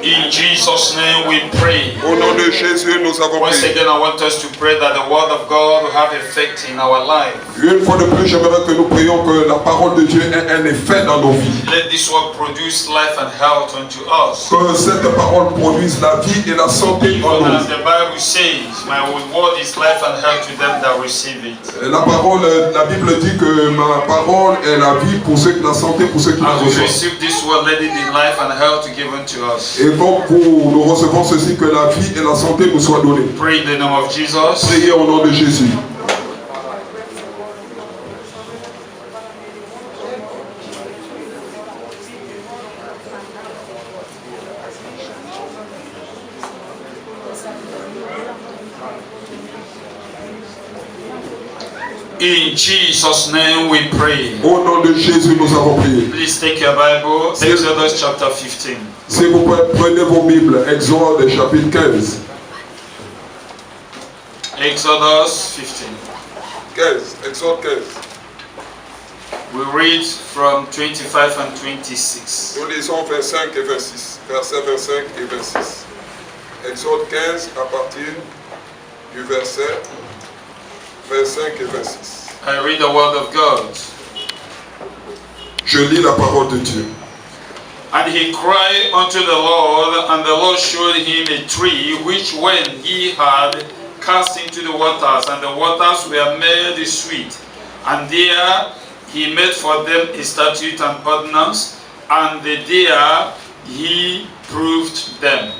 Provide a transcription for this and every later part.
In Jesus' name we pray. Au nom de Jésus, nous avons Once prié. again, I want us to pray that the word of God will have effect in our life. Une fois de plus, j'aimerais que nous prions que la parole de Dieu ait un effet dans nos vies. Let this word produce life and health unto us. Que cette parole produise la vie et la santé en Even nous. as the Bible says, my word is life and health to them that receive it. La Bible dit que ma parole est la vie pour ceux, la santé pour ceux qui la As we reçoivent. receive this word, let it be life and health given to us. Et donc nous recevons ceci, que la vie et la santé nous soient données. Pray in the name of Jesus. Priez au nom de Jésus. In Jesus' name we pray. Au nom de Jésus, nous avons prié. Please take your Bible, Exodus chapter 15. Si vous prenez vos Bibles, Exode chapitre 15. Exodus 15. 15, Exode 15. We read from 25 and 26. Nous lisons 25 et 26. Versets 25 et 26. Exode 15 à partir du verset 25 et 26. I read the word of God. Je lis la parole de Dieu. And he cried unto the Lord, and the Lord showed him a tree, which when he had cast into the waters, and the waters were made sweet. And there he made for them a statute and ordinance, and there he proved them.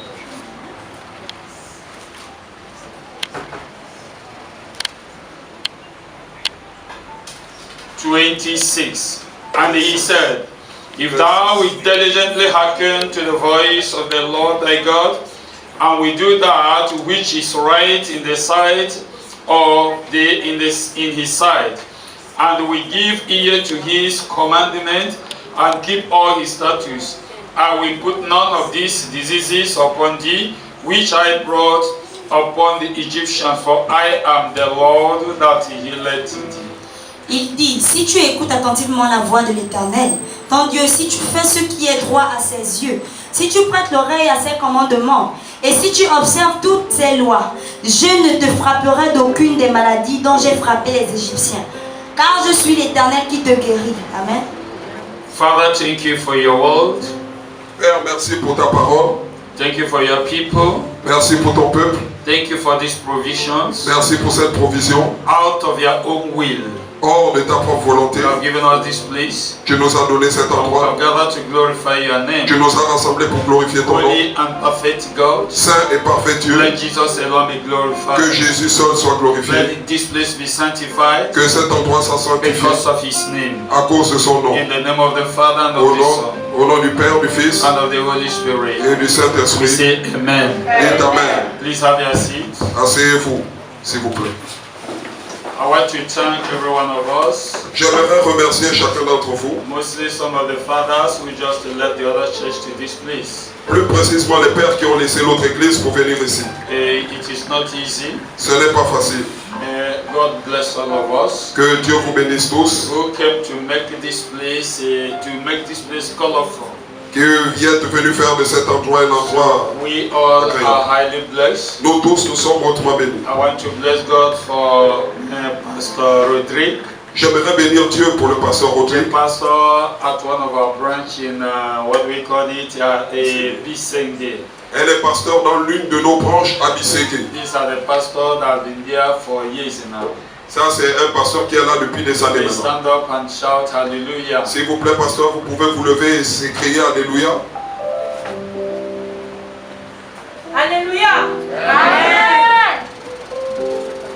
And he said, if thou wilt diligently hearken to the voice of the Lord thy God, and we do that which is right in the sight of in his sight, and we give ear to his commandment, and keep all his statutes, I will put none of these diseases upon thee, which I brought upon the Egyptians, for I am the Lord that healeth thee. Il dit, si tu écoutes attentivement la voix de l'Éternel, ton Dieu, si tu fais ce qui est droit à ses yeux, si tu prêtes l'oreille à ses commandements, et si tu observes toutes ses lois, je ne te frapperai d'aucune des maladies dont j'ai frappé les Égyptiens, car je suis l'Éternel qui te guérit. Amen. Father, thank you for your word. Père, merci pour ta parole. Thank you for your people. Merci pour ton peuple. Thank you for these provisions. Merci pour cette provision. Out of your own will, Hors de ta propre volonté, you have given us this place. tu nous as donné cet We endroit. have gathered to glorify your name. Tu nous as rassemblés pour glorifier ton nom. Holy and perfect God. Saint et parfait Dieu. Let Jesus alone be glorified. Que Jésus seul soit glorifié. Let this place be sanctified Que cet endroit soit sanctifié because of his name. à cause de son nom. In the name of the Father and of the Son Au nom du Père, du Fils and of the Holy Spirit. et du We Saint-Esprit. say amen. Et Amen. Please have your seat. Asseyez-vous, s'il vous plaît. I want to thank every one of us. J'aimerais remercier chacun d'entre vous, Mostly some of the fathers who just left the other church to this place. plus précisément les pères qui ont laissé l'autre église pour venir ici. It is not easy. Ce n'est pas facile. God bless all of us. Que Dieu vous bénisse tous, Who came to make this place colorful. qui viennent venus faire de cet endroit un endroit. We all are highly blessed. Nous tous, nous sommes hautement bénis. I want to bless God for Pastor Rodrigue, J'aimerais bénir Dieu pour le pasteur the Rodrigue, pastor at one of our branch in what we call it a Bisenge. elle est pasteur dans l'une de nos branches à Bisségué. These are the pastors that have been there for years now. Ça, c'est un pasteur qui est là depuis des années Please maintenant. stand up and shout hallelujah. S'il vous plaît, pasteur, vous pouvez vous lever et s'écrier Alléluia. Alléluia. Amen.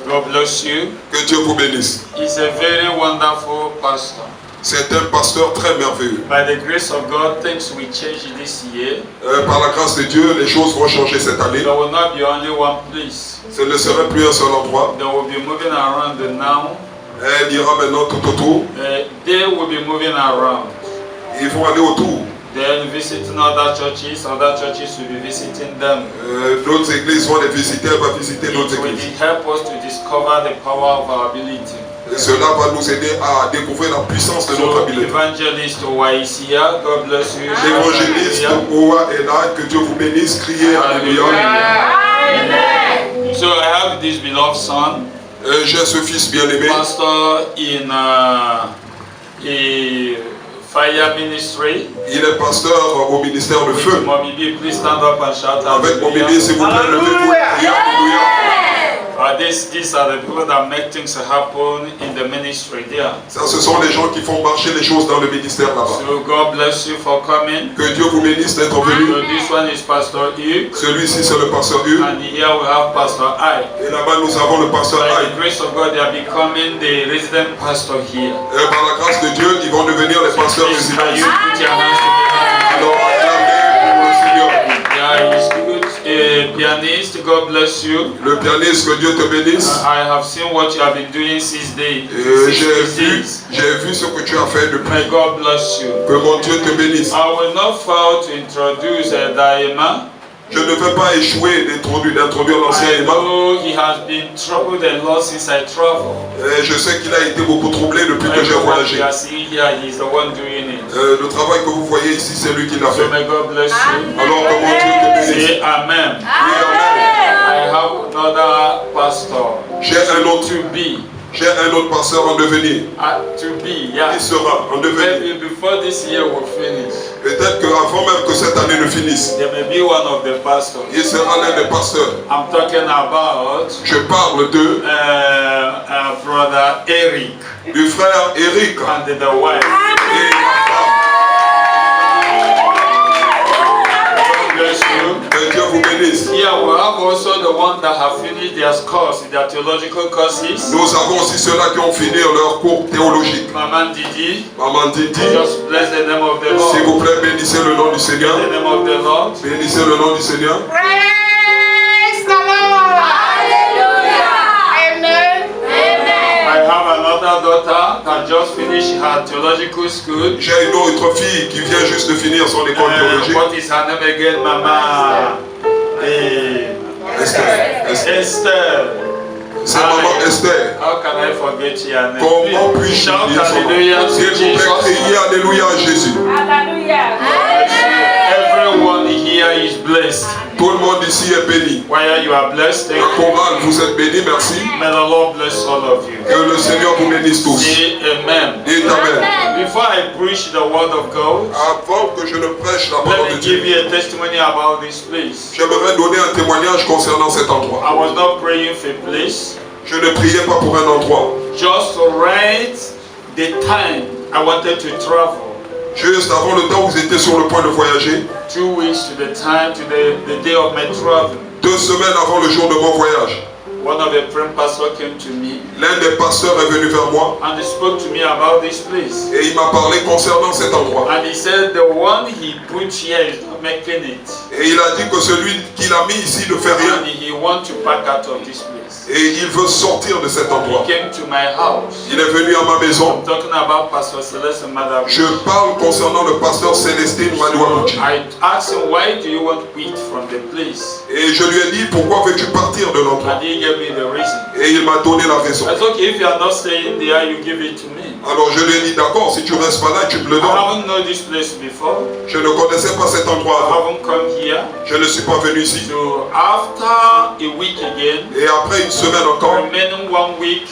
God bless you. Que Dieu vous bénisse. He's a very wonderful pastor. C'est un pasteur très merveilleux. By the grace of God, things will change this year. Par la grâce de Dieu, les choses vont changer cette année. There will not be only one place. Ce ne serait plus un seul endroit. They will be moving around now. Elle ira maintenant tout autour. They will be moving around. Ils vont aller autour. Then visiting other churches will be visiting them. D'autres églises vont les visiter, elle va visiter It d'autres will églises. help us to discover the power of our ability. Et cela va nous aider à découvrir la puissance de notre So, habileté. Evangelist Waisia, God bless you. L'évangéliste Owa est là, que Dieu vous bénisse, criez Alléluia. So I have this beloved son, J'ai ce fils bien-aimé, pastor in a fire ministry. il est pasteur au ministère de feu. Mommy B, please stand up and shout Avec mon hallelujah. bébé, s'il vous plaît, levez-vous et criez Alléluia. These are the people that make things happen in the ministry there. Ça, ce sont les gens qui font marcher les choses dans le ministère là-bas. So God bless you for coming. Que Dieu vous bénisse d'être venu. So this one is Pastor Hugh, Celui-ci, c'est le pasteur Hugues. and here we have Pastor I. Et là-bas, nous avons le pasteur By Aïe. the grace of God, they are becoming the resident pastor here. Et par la grâce de Dieu, ils vont devenir les pasteurs Please, résidents. can you put your hands together? Alors, acclamez pour le Seigneur. Yeah, he's good. Pianist, God bless you. Le pianiste, que Dieu te bénisse. I have seen what you have been doing since day. Et j'ai vu ce que tu as fait depuis. May God bless you. Que mon Dieu te bénisse. I will not fail to introduce Daima. Je ne vais pas échouer d'introduire l'ancien I imam. know he has been troubled a lot since I traveled. Et je sais qu'il a été beaucoup troublé depuis que j'ai Everyone voyagé. you are seeing here, he's the one doing it. Le travail que vous voyez ici, c'est lui qui l'a So fait. may God bless you. Alors que mon Dieu te bénisse. Say amen. Oui, amen. I have another pastor. J'ai un autre. To be. J'ai un autre pasteur en devenir. To be, yeah. Il sera en devenir. Maybe before this year will finish, Peut-être qu'avant même que cette année ne finisse, there may be one of the pastors. il sera l'un des pasteurs. I'm talking about Je parle de brother Eric du frère Eric and the wife. et la femme. God bless you. Que Dieu vous bénisse. Here we have also the ones that have finished their course, their theological courses. Nous avons aussi ceux-là qui ont fini leur cours théologique. Maman Didi, Maman Didi, just bless the name of the s'il Lord. vous plaît, bénissez le nom du Seigneur. Bless the name of the Lord. Bénissez le nom du Seigneur. Praise the Lord. Hallelujah. Amen. I have another daughter that just finished her theological school. J'ai une autre fille qui vient juste de finir son école théologique. What is her name again, Mama? Esther. Esther. Esther. C'est maman Esther. How can I forget your name? Comment puis-je Shout oublier son hallelujah nom? to S'il vous plaît, Jesus. criez Alléluia à Jésus. Hallelujah. Everyone here is blessed. Tout le monde ici est béni. Where you are blessed, thank Le you. choral, vous êtes bénis, merci. May the Lord bless all of you. Que le Seigneur vous bénisse tous. Say amen. Dites Amen. Before I preach the word of God, Avant que je ne prêche la parole let de me Dieu, give you a testimony about this place. j'aimerais donner un témoignage concernant cet endroit. I was not praying for a place, Je ne priais pas pour un endroit. just right the time I wanted to travel. Juste avant le temps où vous étiez sur le point de voyager, 2 weeks to the time, to the day of my travel. 2 semaines avant le jour de mon voyage, One of the prime pastors came to me l'un des pasteurs est venu vers moi and he spoke to me about this place. et il m'a parlé concernant cet endroit. And he said the one he put here is not making it. Et il a dit que celui qu'il a mis ici ne fait rien And he wants to pack out of this place. et il veut sortir de cet He endroit. came to my house. Il est venu à ma maison. I'm talking about Pastor Celeste and Madam. Je parle concernant le pasteur Célestine Madouamouchi. I asked him, why do you want to quit from the place? Et je lui ai dit, pourquoi veux-tu partir de l'endroit? And he gave me the reason. Et il m'a donné la raison. I said, okay, if you are not staying there, you give it to me. Alors je lui ai dit, d'accord, si tu restes pas là, tu me le I donnes. haven't known this place before. Je ne connaissais pas cet I endroit avant. haven't come here. Je ne suis pas venu ici. So after a week again, Et après une semaine encore, remaining 1 week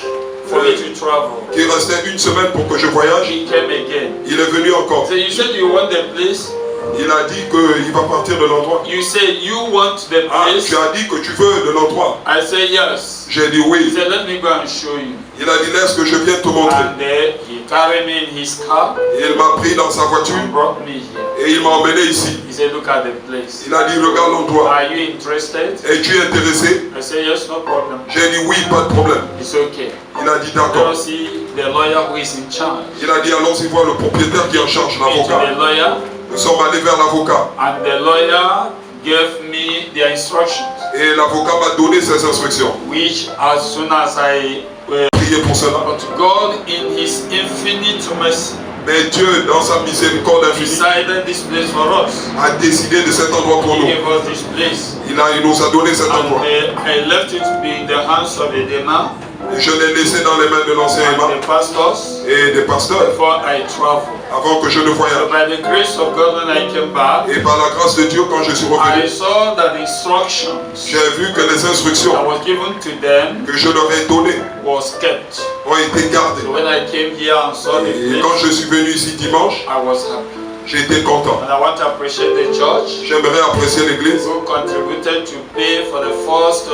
for me to travel, qu'il restait une semaine pour que je voyage, he came again. il est venu encore. So you said you want the place? Il a dit qu'il va partir de l'endroit. You said you want the Ah, place? tu as dit que tu veux de l'endroit. I said yes. J'ai dit He oui. said, let me go and show you. Il a dit, laisse que je vienne te montrer. And he carried me in his car Et il m'a pris dans sa voiture and brought me here. et il m'a emmené ici. He said, look at the place. Il a dit, regarde l'endroit. Are you interested? Es-tu intéressé? I said, yes, no problem. J'ai dit oui, pas de problème. It's okay. Il a dit Go d'accord. see the lawyer who is in charge. Il a dit allons-y voir le propriétaire qui est en charge, Me to l'avocat. the lawyer, Nous sommes allés vers l'avocat. and the lawyer gave me the instructions, Et l'avocat m'a donné ses instructions. which as soon as I Priez pour cela. but God in his infinite mercy Mais Dieu, dans sa miséricorde infinie, decided this place for us. a décidé de cet endroit pour He nous. gave us this place. Il nous a donné cet And endroit. I left it to be in the hands of Edema. Et je l'ai laissé dans les mains de l'ancien and imam the pastors et des pasteurs before I travel. avant que je ne So voyage. by the grace of God, when I came back, Et par la grâce de Dieu, quand je suis I revenu, saw that the instructions j'ai vu que les instructions that were given to them que je leur ai données was kept. ont été gardées. So when I came here and saw the Et quand place, je suis venu ici dimanche, I was happy. j'étais content. And I want to appreciate the church J'aimerais apprécier l'église who contributed to pay for the first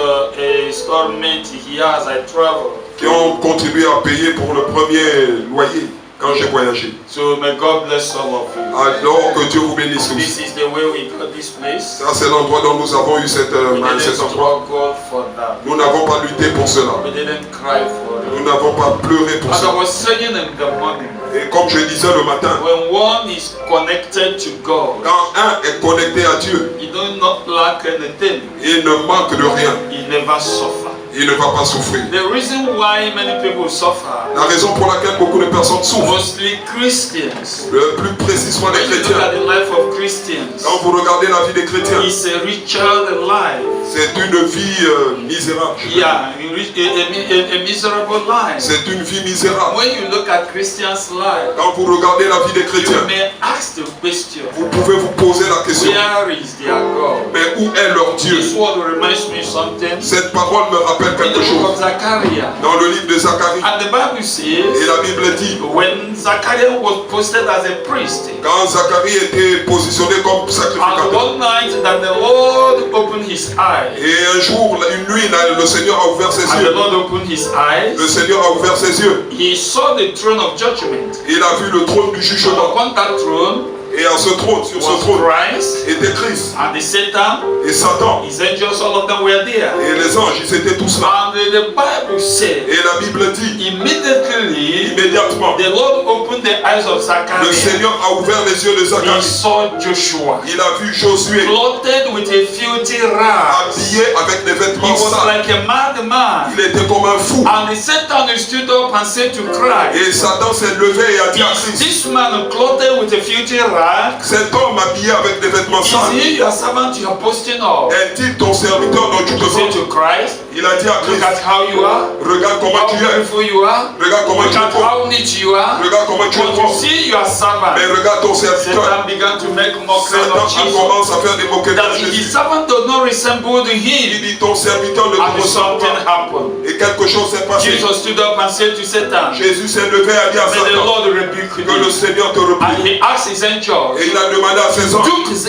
installment here as I travel. qui ont contribué à payer pour le premier loyer quand j'ai voyagé. So may God bless all of you. Alors que Dieu vous bénisse tous. This is the way we got this place. Ça, c'est l'endroit dont nous avons eu cet We didn't endroit. struggle for that. Nous n'avons pas lutté pour cela. We didn't cry for Nous it. n'avons pas pleuré pour As I cela. was saying in the morning, Et comme je disais le matin, when one is connected to God, quand un est connecté à Dieu, he does not lack anything. il ne manque de rien. He never suffer. Il ne va pas souffrir. The reason why many people suffer, La raison pour laquelle beaucoup de personnes souffrent, mostly Christians, plus précisément les when you look chrétiens, at the life of Christians, quand vous regardez la vie des chrétiens, it's a richer life. c'est une vie misérable. Yeah, a miserable life. C'est une vie misérable. When you look at Christians' life, Quand vous regardez la vie des you chrétiens, may ask the question, vous pouvez vous poser la question, where is their God? mais où est leur Dieu? This word reminds me of something Cette parole me rappelle in quelque the book of chose. Zachariah. Dans le livre de Zacharie, And the Bible et says, la Bible dit, when Zachariah was posted as a priest, quand Zacharie était positionné comme and sacrificateur, one night that the Lord opened his eyes, et un jour, une nuit, le Seigneur a ouvert ses and the yeux. Lord opened his eyes, Le Seigneur a ouvert ses yeux. he saw the throne of judgment. Il a vu le trône du And jugement. upon that throne Et à ce trône, sur ce was trône, Christ, était Christ and the Satan, et Satan. his angels, all of them were there. Et les anges, ils étaient tous là. And the Bible said, Et la Bible dit, immediately immédiatement, the Lord opened the eyes of le Zachariah. Seigneur a ouvert les yeux de He Zacharie. saw Joshua Il a vu Josué clothed with a filthy rags. habillé avec des He vêtements was sales. like a madman. Il était comme un fou. And the Satan stood up and said to Christ, Et Satan s'est levé et a dit à is Christ, this man clothed with a filthy rags? cet homme habillé avec des vêtements Is sales, he your servant you are boasting of? est-il ton serviteur dont tu te He said vantes? to Christ, Il a dit à look Christ, at how you are, regarde comment how tu es, beautiful you are, regarde comment look tu at es propre, how neat you are. regarde comment tu es But you propre, see your servant. mais regarde ton serviteur. Satan began to make mockery Satan of Jesus. commence à faire des moqueries That à his Jésus. servant does not resemble Il him. dit, ton serviteur ne And te ressemble something pas. happened. Et quelque chose s'est passé. Jesus stood up and said to Satan, Jésus s'est levé et a dit à may the Satan, Lord rebuke que le thee. Seigneur te And reprenne. he asked his angels Et il a demandé à ses anges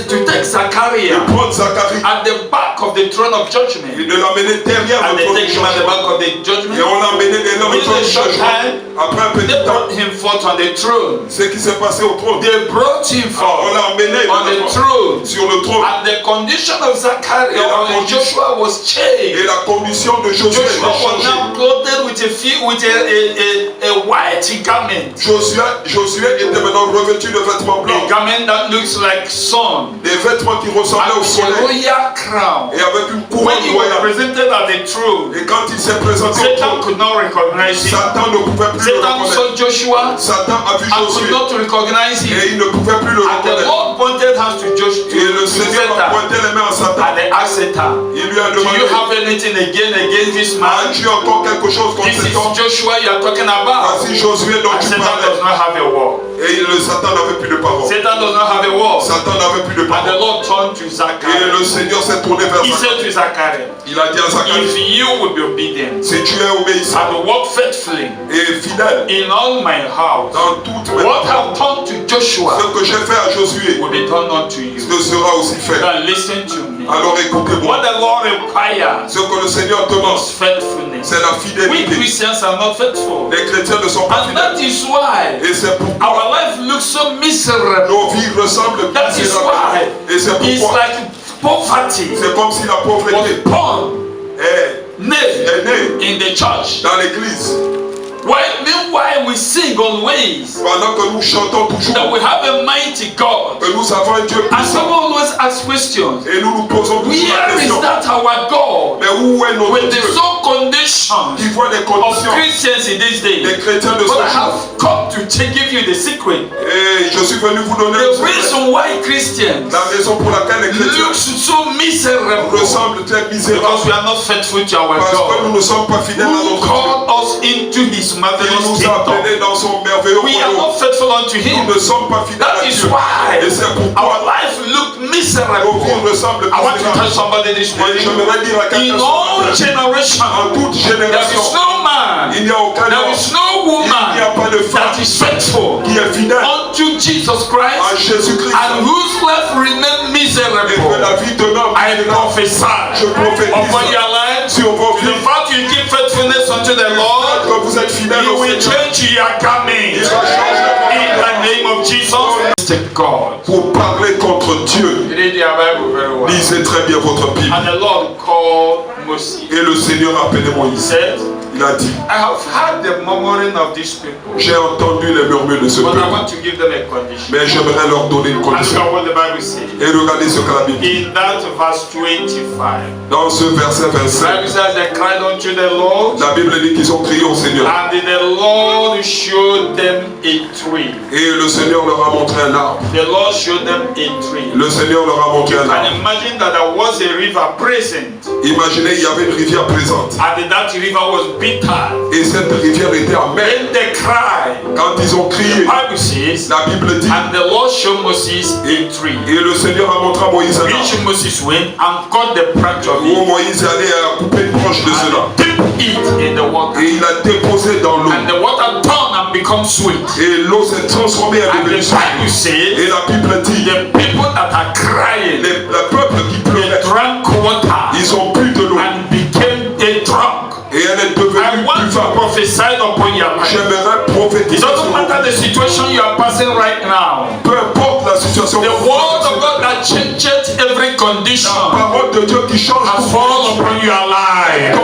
to take Zachariah de prendre Zacharie at the back of the throne of et judgment. de l'amener derrière And le they trône take du him at the jugement. back of the Et judgment. on l'a amené derrière le Within trône a du short jugement. time, Après un petit they temps, brought him forth on the throne. ce qui s'est passé au trône, They brought him on forth l'a amené on the devant- throne. sur le trône. And the condition of Et Zachariah la or condition- Joshua was Et changed. la condition de Josué Joshua a was changé. now clothed with a white garment. Josué était maintenant revêtu de vêtements A blancs. garment that looks like sun. Des vêtements qui ressemblaient And au with a soleil. royal crown. Et avec une When couronne he was royale. presented at the throne, Et quand il s'est présenté au Satan trône, could not recognize him. Satan ne pouvait plus le Satan reconnaître. saw Joshua Satan a vu and could Josué not recognize him. et il ne pouvait plus le And the reconnaître. Lord pointed hands to Joshua, Et le to Seigneur a Satan, pointé les mains à Satan. and they asked Satan, Il lui a do demandé, you have anything against this man? as-tu encore quelque chose contre This cet is homme? Joshua you are talking about. Voici Josué dont And tu Satan does parlais. not have a word. Et le Satan n'avait plus de parole. Satan does not have a word. Satan n'avait plus de And the parole. Lord turned to Et Zachariah. le Seigneur s'est tourné vers He Zachariah. said to Zachariah, Il a dit à Zacharie, if you will be obedient si tu es obéissant and walk faithfully et fidèle in all my house, dans toutes mes what I've done to Joshua ce que j'ai fait à Josué, will be done unto you. ce sera aussi fait. Now listen to me. Alors écoutez-moi. What the Lord requires Ce que le Seigneur demande, is faithfulness. c'est la We fidélité. Christians are not faithful. Les chrétiens ne sont pas And fidèles. that is why Et c'est pourquoi our life looks so miserable. nos vies ressemblent That is misérables. why Et c'est it's pourquoi like poverty c'est comme si la was pauvreté born, est née née in the church. dans l'église. Meanwhile, we sing always Pendant que nous chantons that toujours we have a mighty God. que nous avons un Dieu And puissant. some always ask questions. Et nous nous posons toujours la Where is question. that our God? Mais où est notre With Dieu the so conditions qui voit les of conditions Christians in these days. des chrétiens de ce But I jour? have come to give you the secret. Et je suis venu vous donner le The secret. reason why Christians La raison pour laquelle les chrétiens look so miserable ressemblent très misérables. because we are not faithful to our Parce que God, nous ne sommes pas fidèles à who notre Dieu. called us into His Il marvelous nous a kingdom. appelés dans son merveilleux We are royaume. not faithful unto Him. Nous ne sommes pas fidèles That à is Dieu. why Et c'est our pourquoi life look nos miserable. vies ressemblent I want to tell misérables. somebody this Et morning. j'aimerais dire à In quelqu'un all ce matin, generations, en toute there is génération, no man, il n'y a aucun there homme, is no il n'y a woman pas de femme that is faithful qui est fidèle unto Jesus à Christ Jésus-Christ and whose life remain et que miserable. la vie demeure I misérable. prophesy Je prophétise upon your life. sur vos The vies fact you keep faithfulness unto the Lord, que vous êtes fidèles He au will Seigneur. change your garment. Il va changer In the name of Jesus, Mr. God. pour parler contre Dieu. Read your Bible very well. Lisez très bien votre Bible. And the Lord called Moses. Et le Seigneur a appelé He Moïse. said, Il a dit, I have heard the murmuring of these people, j'ai entendu les murmures de ce but I peuple, want to give them a condition. mais j'aimerais leur donner une And look condition. at what the Bible says. Et regardez ce que la Bible dit. In that verse 25, Dans ce verset the 25, Bible says they cried unto the Lord, la Bible dit qu'ils ont crié au Seigneur. and the Lord showed them a tree. Et le Seigneur leur a montré un arbre. The Lord showed them a tree. Le Seigneur leur a montré un And arbre. imagine that there was a river present, Imaginez, il y avait une rivière présente. and that river was bitter. Et cette rivière était amère. When they cried, Quand ils ont the crié, Bible says, la Bible dit, and the Lord showed Moses a tree. et le Seigneur a montré à Moïse un Which arbre. Moses went and cut the branch of Où it Moïse allait couper une branche de cela. and dip it in the water. Et il a déposé dans l'eau. And the water turned and become sweet. Et l'eau s'est transformée en And the devenue sucre. Bible says, Et la Bible dit, the people that are crying, le peuple qui they pleurait, drank water ils ont bu de l'eau. and became a drunk. Et elle est I devenue want plus to forte. prophesy upon your life. J'aimerais It prophétiser doesn't sur matter the situation you are passing right now. peu importe la situation. The word of God that changes every La condition parole de Dieu qui change has tout. fallen upon your life.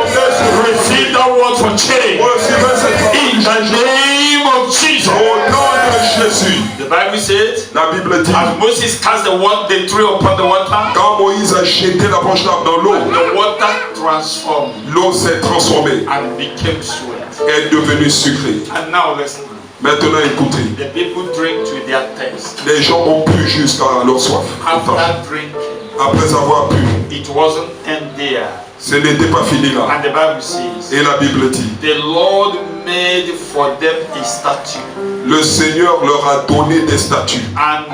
Receive that word for change. Recevez cette In parole. the name of Jesus. Au nom de Jésus. The Bible says, La Bible dit, as Moses cast the tree upon the water, quand Moïse a jeté la branche d'arbre dans l'eau, the water transformed l'eau s'est transformée and became sweet. et est devenue sucrée. And now listen, Maintenant écoutez, the people drink to their thirst. les gens ont bu jusqu'à leur soif. After drinking, Après avoir bu, it wasn't end there. ce n'était pas fini là. And the Bible says, Et la Bible dit, the Lord made for them a statue le Seigneur leur a donné des statuts and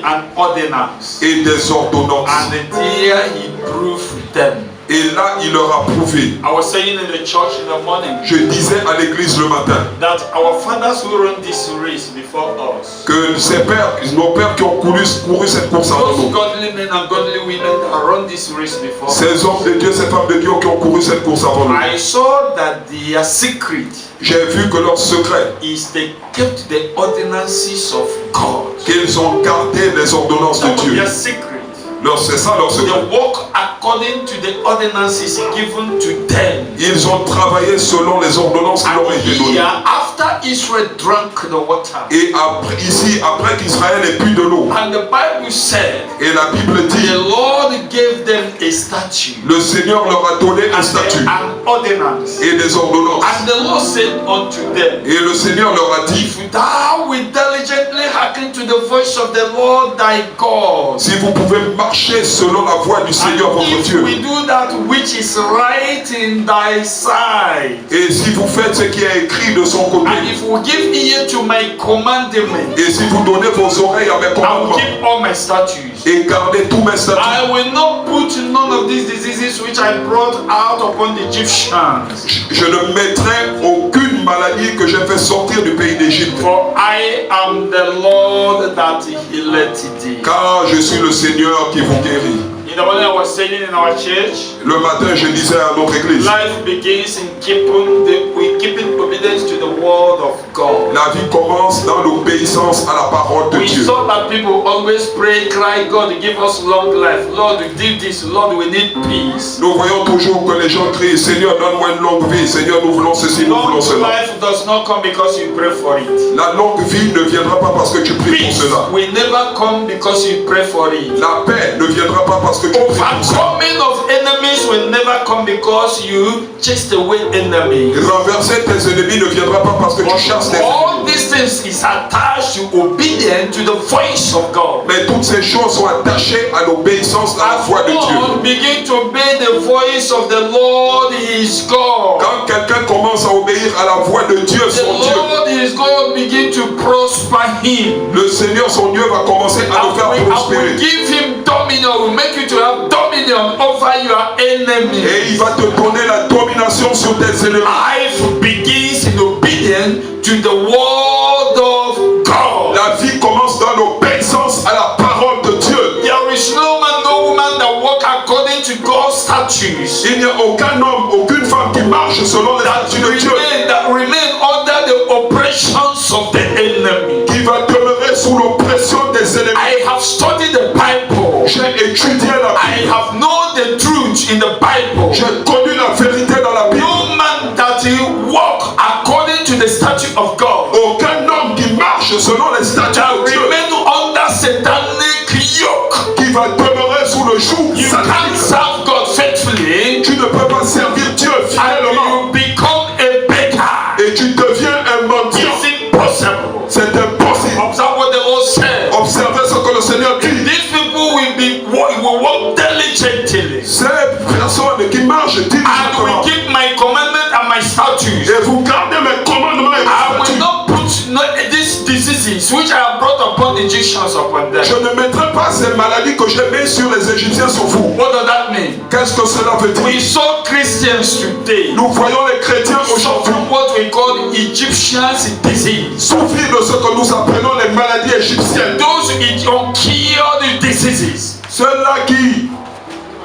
an ordinance. et des ordonnances. And there he proved them. Et là, il leur a prouvé. I was saying in the church in the morning Je disais à l'église le matin that our fathers who run this race before us, que ces pères, nos pères qui ont couru cette course avant those nous, godly men and godly women that run this race before us, ces hommes de Dieu, ces femmes de Dieu qui ont couru cette course avant nous, I saw that their secret j'ai vu que leur secret, is they kept the ordinances of God. qu'ils ont gardé les ordonnances de That was Dieu. their secret. C'est ça leur secret. They walk according to the ordinances given to them. Ils ont travaillé selon les ordonnances qui leur ont And été données. here, after Israel drank the water, Et après, ici, après qu'Israël ait bu de l'eau, and the Bible said, et la Bible dit, the Lord gave them a statue le Seigneur leur a donné un and statut an ordinance. et des ordonnances. And the Lord said unto them, Et le Seigneur leur a dit, if thou wilt diligently hearken to the voice of the Lord thy God, si vous pouvez marcher selon la voie du Seigneur and votre if Dieu, we do that which is right in thy sight, et si vous faites ce qui est écrit de son côté, and if we give ear to my commandments, et si vous donnez vos oreilles à mes I will commandements, keep all my statutes. et gardez tous mes statuts, I will not put none of these diseases which I brought out upon the Egyptians. je ne mettrai aucune maladie que j'ai fait sortir du pays d'Égypte, For I am the Lord that healeth thee. car je suis le Seigneur qui vous guérit. In the morning I was saying in our church, Le matin, je disais à notre église, life begins in keeping obedience to the word of God. la vie commence dans l'obéissance à la parole de We Dieu. saw that people always pray, cry, God, give us long life. Lord, we did this. Lord, we need peace. Nous voyons toujours que les gens crient, Seigneur, donne-moi une longue vie. Seigneur, nous voulons ceci, nous Long voulons cela. life does not come because you pray for it. La longue vie ne viendra pas parce que tu pries pour Peace cela. will never come because you pray for it. La paix ne viendra pas parce que tu pries pour cela. Overcoming of enemies will never come because you chased away enemies. Renverser tes ennemis ne viendra pas parce que tu chasses tes All ennemis. these things is attached to obedience to the voice of God. Mais toutes ces choses sont attachées à l'obéissance à la As voix de Dieu. one begin to obey the voice of the Lord is God. Quand quelqu'un commence à obéir à la voix de Dieu, The son Dieu, Lord is God begin to prosper him. le Seigneur, son Dieu, va commencer à le faire I will prospérer. give him dominion, will make you to have dominion over your enemies. Et il va te donner la domination sur tes ennemis. Life begins in obedience to the word of God. La vie commence dans l'obéissance à la parole de Dieu. There is no man, no woman that walk according to God's statutes. Il n'y a aucun homme, aucune femme qui marche selon les statuts de Dieu, That remain under the oppressions of the enemy. qui va demeurer sous l'oppression des ennemis. I have studied the Bible. J'ai étudié la I Bible. have known the truth in the Bible. J'ai connu la vérité dans la Bible. No man that will walk according to the statute of God Aucun homme qui marche selon les statuts that de Dieu, remain under satanic yoke. qui va demeurer sous le joug You can't satanique. serve God faithfully Tu ne peux pas servir Dieu and fidèlement you become a beggar. et tu deviens un mendiant. It's impossible. C'est impossible. Observe what the Lord said. Observez ce que le Seigneur dit. These people will walk diligently Ces personnes qui marchent and diligemment will keep my commandment and my statutes. et vous gardez mes commandements et I mes will statuts. not put these diseases which I have brought upon the Egyptians upon them. Je ne mettrai pas ces maladies que j'ai mises sur les Égyptiens sur vous. What does that mean? Qu'est-ce que cela veut We dire? saw Christians today Nous voyons les chrétiens aujourd'hui suffering what we call Egyptians disease. souffrir de ce que nous appelons les maladies égyptiennes. Those uncured diseases. Ceux-là qui,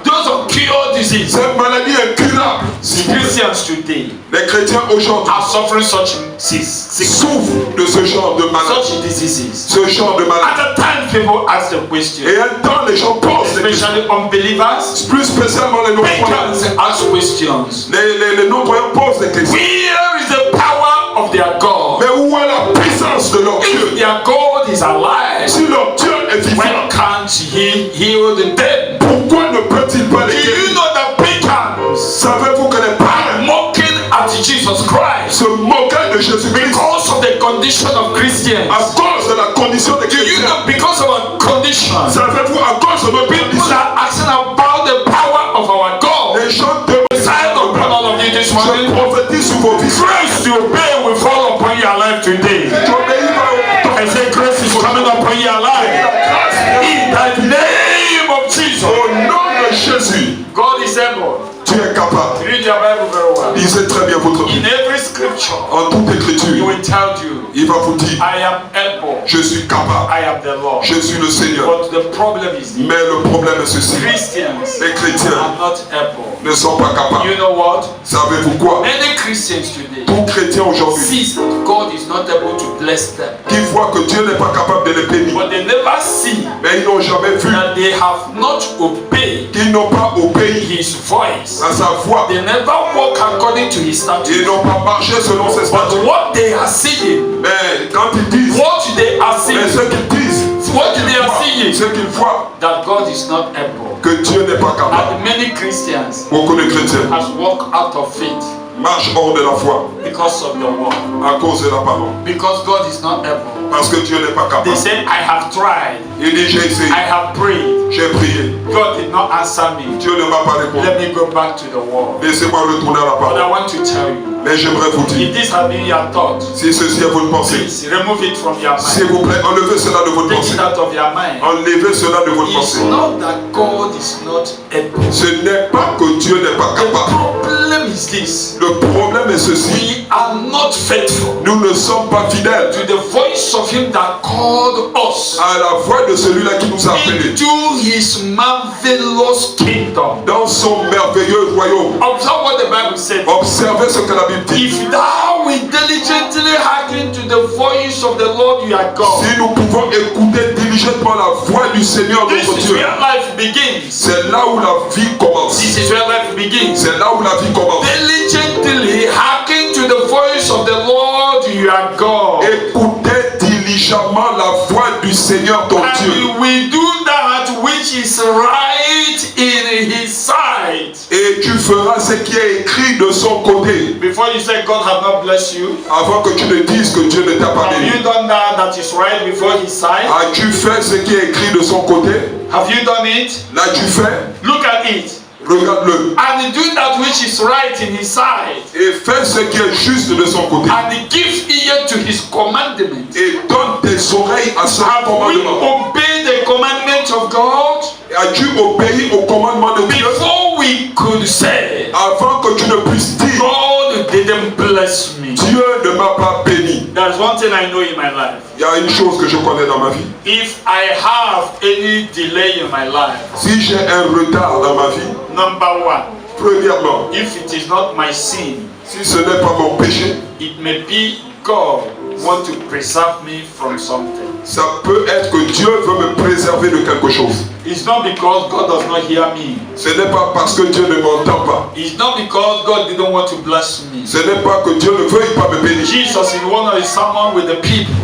Those uncured diseases. ces maladies incurables, Christians today les chrétiens aujourd'hui are suffering such sickness, souffrent de ce genre de maladies. such diseases. Ce genre de maladies. At the time, people ask the question, Et un temps, les gens posent des questions. especially unbelievers, Plus spécialement les non-croyants. pagans ask questions. Les non-croyants posent des questions. Where is the power of their God? Mais où est la puissance de leur If Dieu? their God is alive, Si leur Dieu est why vivant, can't He heal the dead? pourquoi ne peut-il pas Do les you guérir? know that pagans Savez-vous que les are païens mocking at Jesus Christ se moquaient de Jésus-Christ because of the condition of Christians? à cause de la condition des Do you chrétiens? know because of our condition? Savez-vous à cause de notre People condition? are asking about the power of our God. Les gens demandent. Sign upon all of you this Je morning. prophétise sur vos vies. Grace to obey will fall upon your life today. J'obéis pas I say grace is coming upon your life. In the name of Jesus. au nom de Jésus. God is able. Tu es capable. Read your Bible very well. Lisez très bien votre In Bible. every scripture, En toute He écriture, will tell you, il va vous dire, I am able. je suis capable. I am the Lord. Je suis le Seigneur. But the problem is Mais le problème est ceci. Christians Les chrétiens are not able. ne sont pas capables. You know what? Savez-vous quoi? Many Christians today Tout chrétien aujourd'hui sees that God is not able to bless them. qui voit que Dieu n'est pas capable de les bénir, But they never see mais ils n'ont jamais vu that they have not obeyed qu'ils n'ont pas obéi His voice. à sa voix. They never walk according to His Ils statutes. n'ont pas marché selon ses But statuts. what they are seeing, Mais quand ils disent, what they are mais seeing, ce qu'ils disent, what they are seeing, ce qu'ils voient, that God is not able. que Dieu n'est pas capable. And many Christians Beaucoup de chrétiens has walked out of faith marchent hors de la foi because of the word. à cause de la parole. Because God is not able. Parce que Dieu n'est pas They capable. say, I have tried, Il dit, j'ai essayé, I have prayed. j'ai prié. God did not answer me. Dieu ne m'a pas répondu. Let me go back to the word. Laissez-moi retourner à la But I parole. want to tell you, Mais j'aimerais vous dire, if this has been your thought, si ceci est votre pensée, please remove it from your s'il mind. vous plaît, enlevez cela de votre Take pensée. it out of your mind. Enlevez cela de votre It's pensée. not that God is not able. Ce n'est pas que Dieu n'est pas The capable. problem is this. Le problème est ceci. We are not faithful Nous ne sommes pas fidèles to the voice of Him that called us. à la voix de celui-là qui nous a appelés into his marvelous kingdom. dans son merveilleux royaume. Observe what the Bible said. Observez ce que la Bible dit. If thou will diligently hearken to the voice of the Lord your God, Si nous pouvons écouter diligemment la voix du Seigneur this notre is Dieu, where life begins. c'est là où la vie commence. This is where life begins. C'est là où la vie commence. Diligently hearken to the voice of the Lord your God. Écoutez diligemment la voix du Seigneur ton Dieu. And we do that which is right in his sight. Et tu feras ce qui est écrit de son côté. Before you say God has not blessed you, Avant que tu ne dises que Dieu ne t'a pas have béni. you done that is right before his sight? As-tu fait ce qui est écrit de son côté? Have you done it? L'as-tu fait? Look at it. Regarde-le. And do that which is right in his sight. Et fais ce qui est juste de son côté. And give ear to his commandments. Et donne tes oreilles à son Have we commandement. obeyed the commandments of God As-tu obéi au commandement de Dieu? before we could say, Avant que tu ne puisses dire, God didn't bless me? Dieu ne m'a pas béni. There's one thing I know in my life. Il y a une chose que je connais dans ma vie. If I have any delay in my life, Si j'ai un retard dans ma vie, number one, premièrement, if it is not my sin, si ce n'est pas mon péché, it may be God want to preserve me from something. ça peut être que Dieu veut me préserver de quelque chose. It's not because God does not hear me. Ce n'est pas parce que Dieu ne m'entend pas. It's not because God didn't want to bless me. Ce n'est pas que Dieu ne veuille pas me bénir. Jesus, in one of his sermons with the people,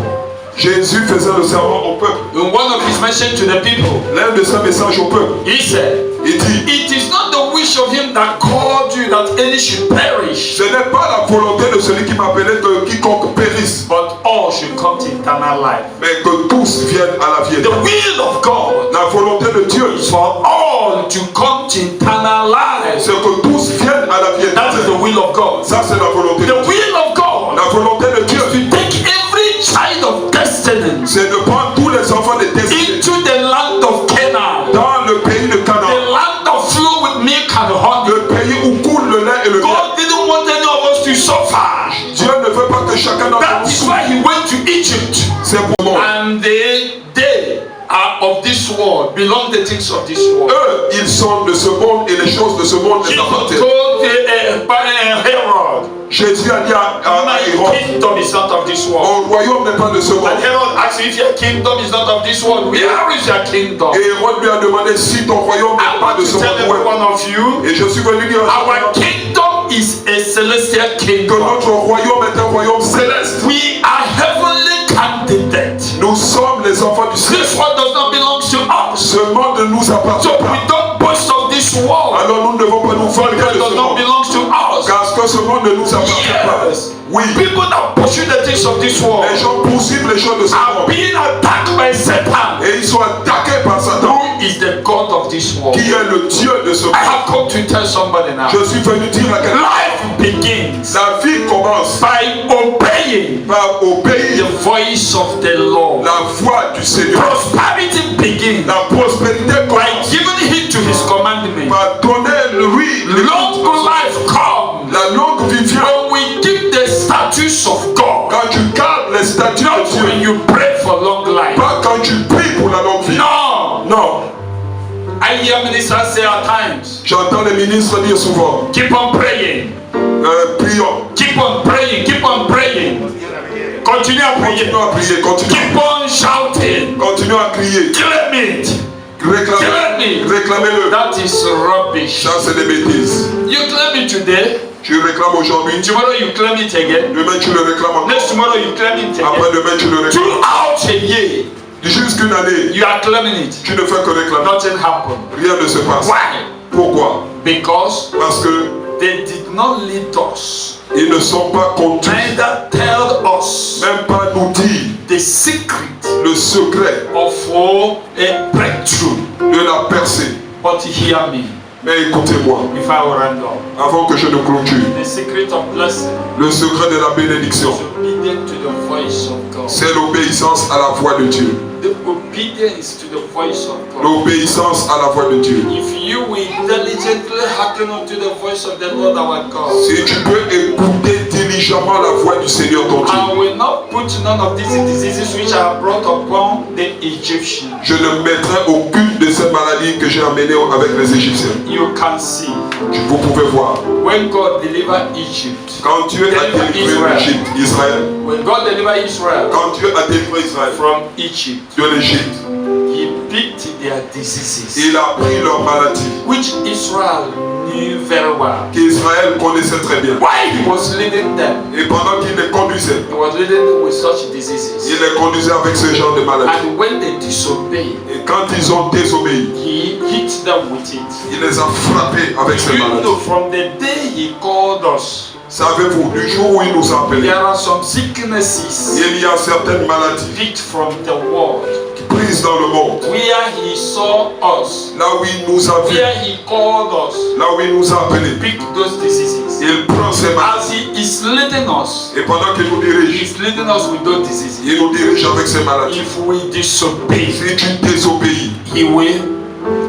Jésus faisait le serment au peuple. in one of his messages to the people, L'un de ses messages au peuple, he said, il dit, it is not the wish of him that called you that any should perish, ce n'est pas la volonté de celui qui m'appelait que quiconque périsse, but all should come to eternal life. mais que tous viennent à la vie The éternelle. will of God La volonté de Dieu, is for all to come to eternal life. c'est que tous viennent à la vie That is the éternelle. will of God. Ça, c'est la volonté de The Dieu. will of God La volonté de Dieu, is to take every child of destiny c'est de prendre tous les enfants de destinée into the land of Canaan, dans le pays de the Canaan, land of flow with milk and honey. le pays où coule le lait et le miel. God didn't want any of us to suffer. Dieu ne veut pas que chacun d'entre That nous is souffre. why he went to Egypt. C'est pour moi. And they are of this world, belong the things of this world. Eux, ils sont de ce monde et les choses de ce monde les Jesus appartiennent. told Herod, Jésus a dit à my Hérode, kingdom is not of this world. mon royaume n'est pas de ce monde. And Herod asked him, if your kingdom is not of this world, where is your kingdom? Et Hérode lui a demandé si ton royaume I n'est pas want de to ce tell every monde. one of you, Et je suis venu dire à our chacun kingdom is a celestial que kingdom. notre royaume est un royaume céleste. We are heavenly candidates. Nous sommes les enfants du ciel. This world does not belong to us. Ce monde ne nous appartient So we pas. don't boast of this world. Alors nous ne devons pas nous vanter It de does ce not monde. belong to us. Parce que ce monde ne nous appartient pas. Yes. Oui, People that pursue the things of this world les gens poursuivent les choses de ce are monde. being attacked by Satan, Et ils sont attaqués par Satan, who is the God of this world. qui est le Dieu de ce I monde. have come to tell somebody now. Je suis venu dire à quelqu'un, Life begins la vie commence by obeying par obéir the voice of the Lord. la voix du Seigneur. Prosperity begins La prospérité by commence giving heed to his commandments. par donner lui Long life comes la longue vie vient when we keep the statutes of God. quand tu gardes les statuts Not de when Dieu, you pray for long life. pas quand tu pries pour la longue vie. No. Non, I hear ministers say at times, j'entends les ministres dire souvent, keep on praying, prions, keep on praying, keep on praying. Continue à prier. continuons à prier, continuons, Keep on shouting. continuons à crier, Claim it. réclamez-le. That is rubbish. Ça c'est des bêtises. You claim it today. Tu réclames aujourd'hui, Tomorrow you claim it again. demain tu le réclames encore, Next tomorrow you claim it again. après demain tu le réclames. Throughout a year, Jusqu'une année, you are claiming it. tu ne fais que réclamer. Nothing happened. Rien ne se passe. Why? Pourquoi? Because Parce que they did not lead us, ils ne sont pas conduits, neither tell us même pas nous dire the secret le secret of a breakthrough. de la percée. But hear me, Mais écoutez-moi, if I will round up. avant que je ne clôture, The secret of blessing le secret de la bénédiction, is obedience to the voice of God. c'est l'obéissance à la voix de Dieu. The obedience to the voice of God. L'obéissance à la voix de Dieu. If you will diligently hearken unto the voice of the Lord our God, Si tu peux écouter diligemment la voie du Seigneur ton Dieu. I will not put none of these diseases which are brought upon the Egyptians. Je ne mettrai aucune de ces maladies que j'ai amenées avec les Égyptiens. You can see. Vous pouvez voir. When God delivered Egypt. Quand Dieu a délivré l'Égypte, Israël. When God delivered Israel. Quand Dieu a délivré Israël from Egypt. De l'Égypte. He picked their diseases. Il a pris leurs maladies. Which Israel knew very well. Qu'Israël connaissait très bien. Why he was leading them. Et pendant qu'il les conduisait. He was leading them with such diseases. Il les conduisait avec ce genre de maladies. And when they disobeyed. Et quand ils ont désobéi. He hit them with it. Il les a frappés avec ces maladies. You know, from the day he called us. Savez-vous, du jour où il nous a appelés, there are some sicknesses. Il y a certaines maladies. Picked from the world. Prises dans le monde. Where he saw us. Là où il nous a vus. Where he called us. Là où il nous a appelés. Pick those diseases. Il prend ces maladies. As he is leading us. Et pendant qu'il nous dirige. He is leading us with those diseases. Il nous dirige avec ces maladies. If we disobey. Si tu désobéis. He will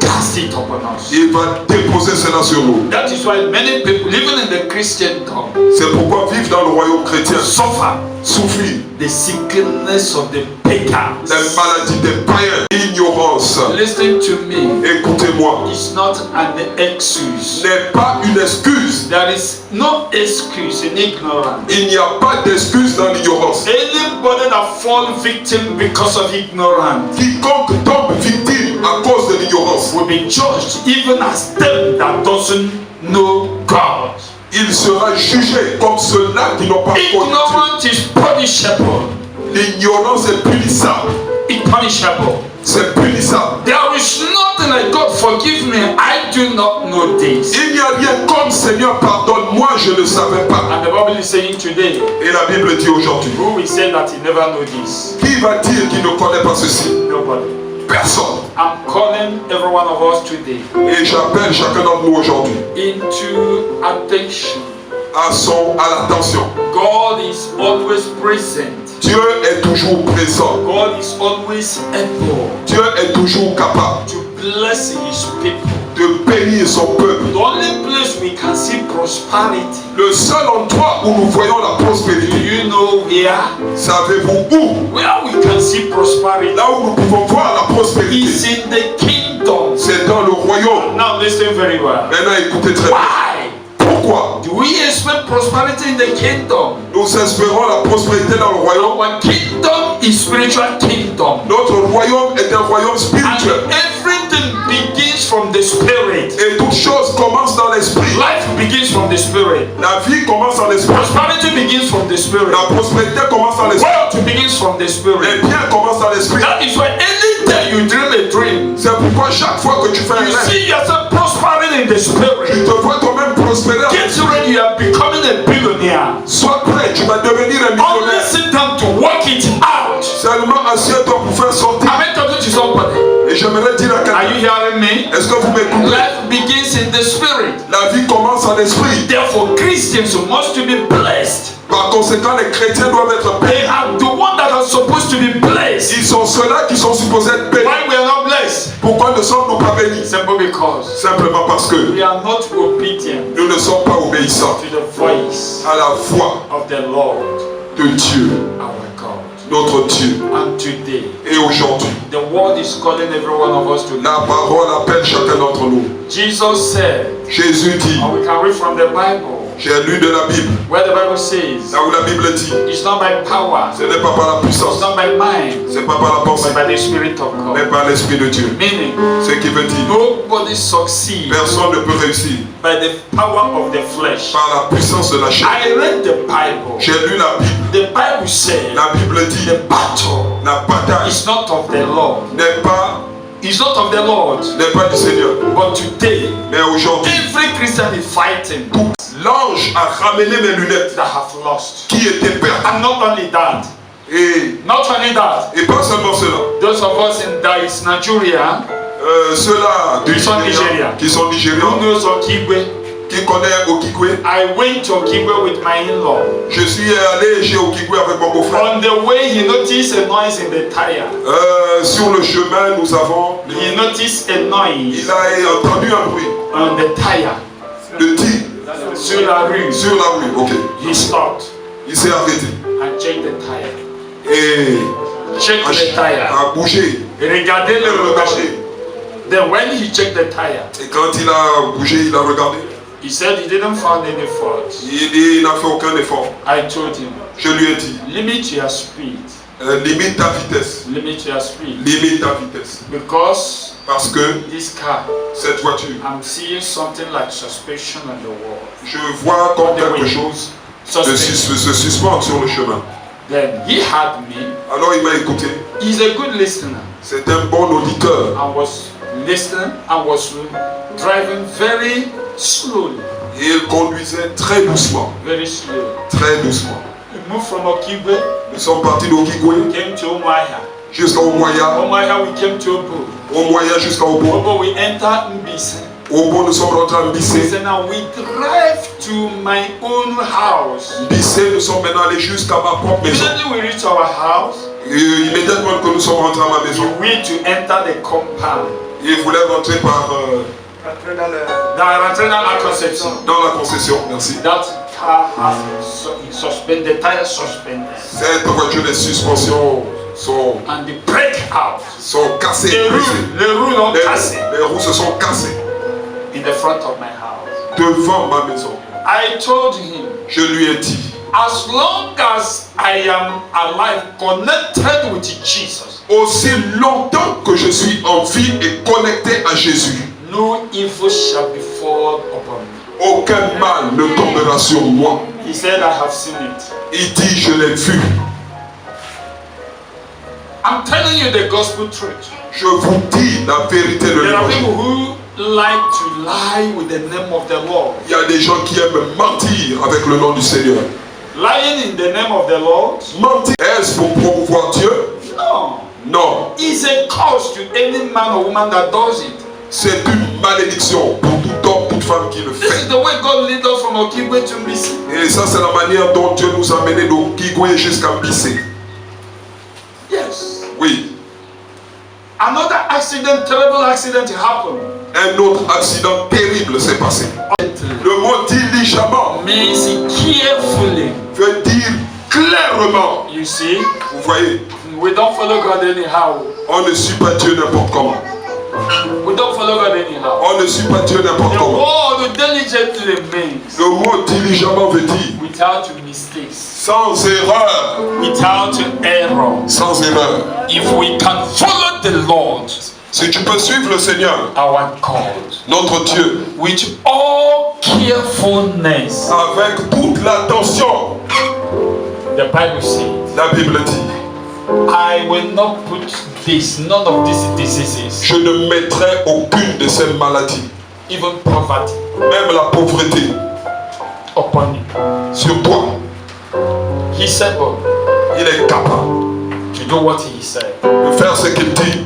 cast it upon us. Il va déposer cela sur nous. That is why many people, even in the Christendom, c'est pourquoi vivre dans le royaume chrétien, suffer, souffrir, the sickness of the pagans, la maladie des païens, ignorance. Listen to me. Écoutez-moi. It's not an excuse. N'est pas une excuse. There is no excuse in ignorance. Il n'y a pas d'excuse dans l'ignorance. Anybody that fall victim because of ignorance, quiconque tombe victime à cause de l'ignorance, will be judged even as them that doesn't know God. Il sera jugé comme ceux-là qui n'ont pas connu Dieu. Ignorance is punishable. L'ignorance est punissable. It's punishable. C'est punissable. There is nothing like God forgive me. I do not know this. Il n'y a rien comme Seigneur pardonne-moi, je ne savais pas. And the Bible is saying today. Et la Bible dit aujourd'hui. Who will say that he never know this? Qui va dire qu'il ne connaît pas ceci? Nobody. Personne. I'm calling every one of us today. Et j'appelle chacun d'entre nous aujourd'hui. Into attention. À l'attention. God is always present. Dieu est toujours présent. God is always able. Dieu est toujours capable. To bless his people. De bénir son peuple. The only place we can see prosperity. Le seul endroit où nous voyons la prospérité. Do you know where? Savez-vous où? Where we can see prosperity. Là où nous pouvons voir la prospérité. Is in the kingdom. C'est dans le royaume. Now listen very well. Maintenant écoutez très bien. Why? Pourquoi? Do we expect prosperity in the kingdom? Nous espérons la prospérité dans le royaume. Our kingdom is spiritual kingdom. Notre royaume est un royaume spirituel. And everything begins from the spirit. Et toute chose commence dans l'esprit. Life begins from the spirit. La vie commence dans l'esprit. Prosperity begins from the spirit. La prospérité commence dans l'esprit. Wealth begins from the spirit. Les biens commencent dans l'esprit. That is why anytime you dream a dream, c'est pourquoi chaque fois que tu fais un you rêve, see yourself prospering in the spirit. Tu te vois toi-même prospérer. Get ready, you are becoming a billionaire. Sois prêt, tu vas devenir un Only millionnaire. sit down to work it out. Seulement assieds-toi pour faire sortir. Am I talking to somebody? Et j'aimerais dire à Are quelqu'un. you hearing me? Est-ce que vous m'écoutez? Life begins in the spirit. La vie commence en esprit. Therefore, Christians must be blessed. Par conséquent, les chrétiens doivent être They bénis. are the ones that are supposed to be blessed. Ils sont ceux-là qui sont supposés être bénis. Why we are not blessed? Pourquoi ne sommes-nous pas bénis? Simple because Simplement parce que we are not obedient nous ne sommes pas obéissants to the voice à la voix of the Lord, de Dieu, our God. notre Dieu. And today, Et aujourd'hui, the world is calling every one of us to. la parole appelle chacun d'entre nous. Jesus said, Jésus dit, and we can read from the Bible, j'ai lu de la Bible, where the Bible says, là où la Bible dit, it's not by power, ce n'est pas par la it's puissance, not by mind, c'est pas par la pensée, but by the Spirit of mais God. par l'Esprit de Dieu. Meaning, Ce qui veut dire, nobody succeeds personne ne peut réussir by the power of the flesh. par la puissance de la chair. I read the Bible. J'ai lu la Bible. The Bible said La Bible dit, the battle la bataille is not of the Lord. n'est pas N'est pas du Seigneur. But today, mais aujourd'hui, every Christian is fighting. L'ange a ramené mes lunettes That have lost. qui étaient perdues. And not only that. Et pas seulement cela. Those of us in that is Nigeria. Ceux-là qui sont Nigériens. Who knows Okigwe? Qui connaît Okigwe? I went to Okigwe with my in-law. Je suis allé chez Okigwe avec mon beau-frère. On the way, he noticed a noise in the tire. Sur le chemin, nous avons. He noticed a noise. Il a entendu un bruit. On the tire. Le tir. Sur la rue. Sur la rue, ok. He stopped. Il s'est arrêté. and checked the tire. Et Checked the tire. a bougé. Et regardez Il a le regardé. Then when he checked the tire, Et quand il a bougé, il a regardé. he said he didn't find any fault. Il n'a fait aucun effort. I told him, Je lui ai dit, limit your speed. limite ta vitesse. Limit your speed. Limite ta vitesse. Because Parce que this car, cette voiture, I'm seeing something like suspension on the wall. je vois comme quelque chose de se suspendre sur le chemin. Then he had me. Alors il m'a écouté. He's a good listener. C'est un bon auditeur. I was listening. I was driving very slowly. Et il conduisait très doucement. Very slowly. Très doucement. We moved from Okigwe, Nous sommes partis d'Okigwe came to Omaya. jusqu'à Omoya. Omaya, we came to Obo. Omoya jusqu'à Obo. Obo, we entered Mbisi. Obo, nous sommes rentrés à Mbissé. So now we drive to my own house. Mbissé, nous sommes maintenant allés jusqu'à ma propre maison. Immediately we reach our house, Et immédiatement que nous sommes rentrés à ma maison, we to enter the compound. il voulait rentrer par Dans la conception. dans la concession. Merci. That car has suspended, the tire suspended. Cette voiture, les suspensions sont And the brake out. cassées. Les roues l'ont cassé Les roues se sont cassées in the front of my house. devant ma maison. I told him, Je lui ai dit, as long as I am alive, connected with Jesus, aussi longtemps que je suis en vie et connecté à Jésus, no evil shall befall upon me. aucun mal ne tombera sur moi. He said, I have seen it. Il dit, je l'ai vu. I'm telling you the gospel truth. Je vous dis la vérité de There are l'évangile. people who like to lie with the name of the Lord. Il y a des gens qui aiment mentir avec le nom du Seigneur. Lying in the name of the Lord? Mentir, est-ce pour promouvoir Dieu? No. Non. It's a curse to any man or woman that does it. C'est une malédiction pour tout homme, toute femme qui le This fait. is the way God leads us from Okigwe to Mbisi. Et ça, c'est la manière dont Dieu nous a menés d'Okigwe jusqu'à Mbissé. Yes. Oui. Another accident, terrible accident happened. Un autre accident terrible s'est passé. Le mot diligemment Means carefully. veut dire clairement. You see, Vous voyez, we don't follow God anyhow. on ne suit pas Dieu n'importe comment. We don't follow God anyhow. On ne suit pas Dieu n'importe The comment. word diligently means Le mot diligemment veut dire without mistakes, sans erreur. without error. Sans erreur. If we can follow the Lord, Si tu peux suivre le Seigneur, our God, notre Dieu, with all carefulness, avec toute l'attention, the Bible says, la Bible dit, I will not put this, none of these diseases, je ne mettrai aucune de ces maladies, even poverty, même la pauvreté, upon you. sur toi. He said, well, Il est capable to do what he said. de faire ce qu'il dit.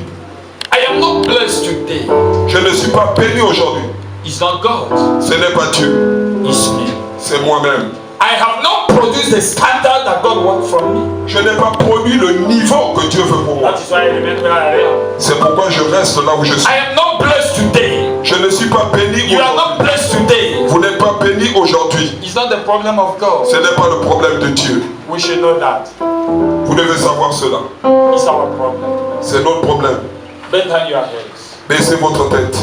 I am not blessed today. Je ne suis pas béni aujourd'hui. It's not God. Ce n'est pas Dieu, It's me. c'est moi-même. I have not produced the standard that God wants from me. Je n'ai pas produit le niveau que Dieu veut pour moi. That is why I remain where I am. C'est pourquoi je reste là où je suis. I am not blessed today. Je ne suis pas béni You are not aujourd'hui. blessed today. Vous n'êtes pas béni aujourd'hui. It's not the problem of God. Ce n'est pas le problème de Dieu. We should know that. Vous devez savoir cela. It's our problem. C'est notre problème. Bend down your heads. Baissez votre tête.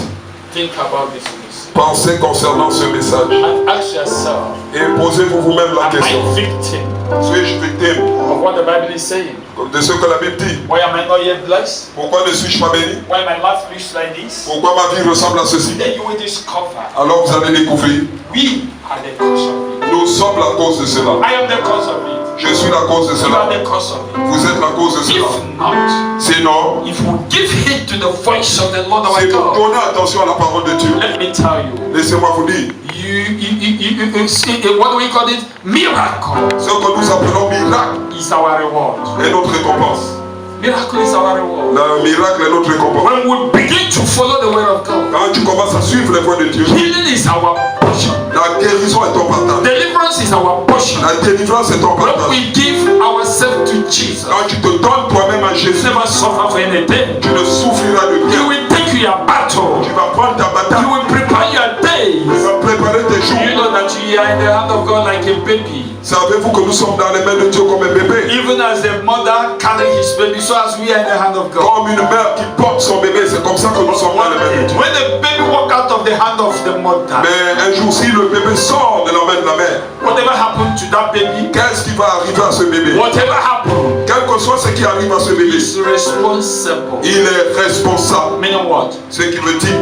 Think about this message. Pensez concernant ce message. And ask yourself, Et posez-vous vous-même la am question. I victim Suis-je victime of what the Bible is saying? de ce que la Bible dit? Why am I not yet blessed? Pourquoi ne suis-je pas béni? Why my life looks like this? Pourquoi ma vie ressemble à ceci? Then you will discover Alors vous allez découvrir, we are the cause of it. nous sommes la cause de cela. I am the cause of it. Je suis la cause de You are cela. the cause of it. Vous êtes la cause de cela. If not, Sinon, if we give heed to the voice of the Lord our si vous God, donnez attention à la parole de Dieu, let me tell you, laissez-moi vous dire, you see, what do we call it? Miracle ce que nous appelons miracle is our reward. est notre récompense. Miracle is our reward. Le miracle est notre récompense. When we begin to follow the word of God, Quand tu commences à suivre les voies de Dieu, healing is our portion. la guérison est ton partage. Deliverance is our portion. La délivrance est ton When partage. we give ourselves to Jesus, Quand tu te donnes toi-même à you Jésus, never suffer for anything. tu ne souffriras de You rien. will take your battle. Tu vas prendre ta You bataille. will prepare your days. Tu vas préparer tes jours. You know that you are in the hand of God like a baby. Savez-vous que nous sommes dans les mains de Dieu comme un bébé? Even as the mother carries his baby, so as we are in the hand of God. Comme une mère qui porte son bébé, c'est comme ça que nous sommes dans les mains de Dieu. When the baby walk out of the hand of the mother, Mais un jour, si le bébé sort de la main de la mère, whatever happened to that baby, qu'est-ce qui va arriver à ce bébé? whatever happened, Quel que soit ce qui arrive à ce bébé, is responsible. il est responsable. Meaning what? Ce qui veut dire,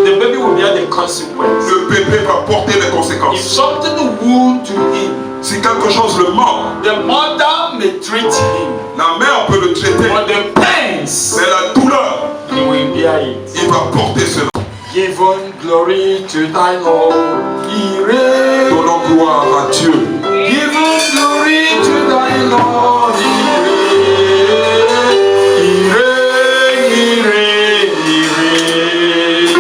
The baby will bear the consequence. le bébé va porter les If conséquences. something wound to him, Si quelque chose le mord, the mother may treat him, la mère peut le traiter, but the pains, mais la douleur, he will bear it. il va porter cela. Give glory to thy Lord. He reigns. Donnons gloire à Dieu. Give glory to thy Lord. He reigns. He reigns. He reigns.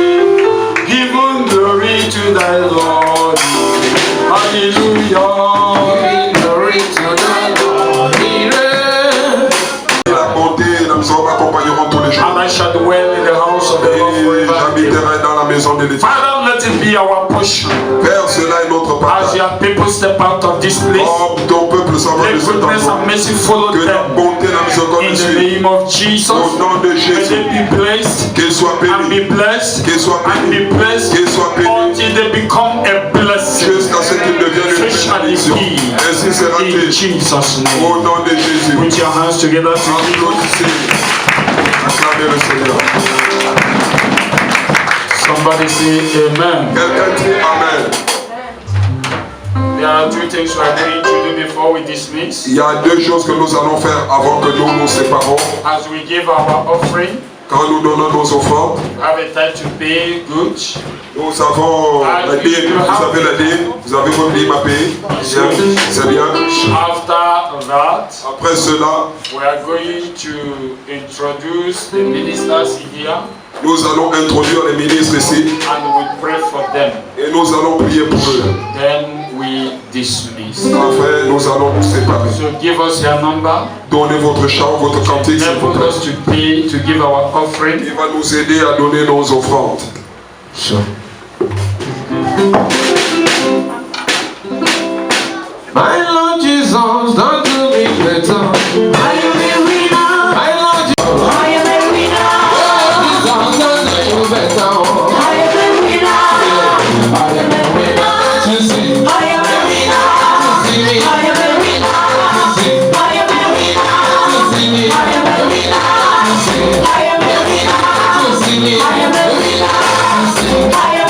Give glory to thy Lord. Hallelujah. Glory to thy Lord. He reigns. La bonté et la miséricorde m'accompagneront tous les jours. And I shall dwell in the house of the Lord Et forever. j'habiterai dans la maison de l'Éternel. Father, let it be our portion. Père, cela est notre As partage. your people step out of this place, Comme ton peuple s'en va let de cet goodness endroit, and mercy follow que la them. bonté et la miséricorde In nous the suivent. name of Jesus, Au nom de may Jésus, they be blessed qu'ils soient and be bénis, blessed qu'ils soient and bénis, be blessed qu'ils soient bénis, until they become a blessing. jusqu'à ce qu'ils deviennent une So shall it bénédiction. be. Ainsi sera-t-il. In Jesus' name. Au nom de Jésus. Put your hands together to Applaudissez. Acclamez le Seigneur. somebody say amen. Quelqu'un dit Amen. There are two things we are going to do before we dismiss. Il y a deux choses que nous allons faire avant que nous nous séparons. As we give our offering, Quand nous donnons nos offrandes, we have a time to pay good. nous avons la dîme. Vous avez la dîme. Vous avez votre dîme à payer. C'est bien. After that, Après cela, we are going to introduce the ministers here nous allons introduire les ministres ici and we pray for them. et nous allons prier pour eux. Then we dismiss. Après, nous allons nous séparer. So give us your number. Donnez votre chant, votre cantique, s'il vous Enable plaît. us to pay, to give our offering. Il va nous aider à donner nos offrandes. My Lord Jesus, don't do me better. I am a winner. My Lord Jesus, I am a winner. Jesus, don't do you better. I am a winner. I am a winner. You see, I am a winner. You see me, I am a winner. You see, I am a winner. You see me, I am a winner. You see, I am a winner. You see me, I am a winner. You see, I am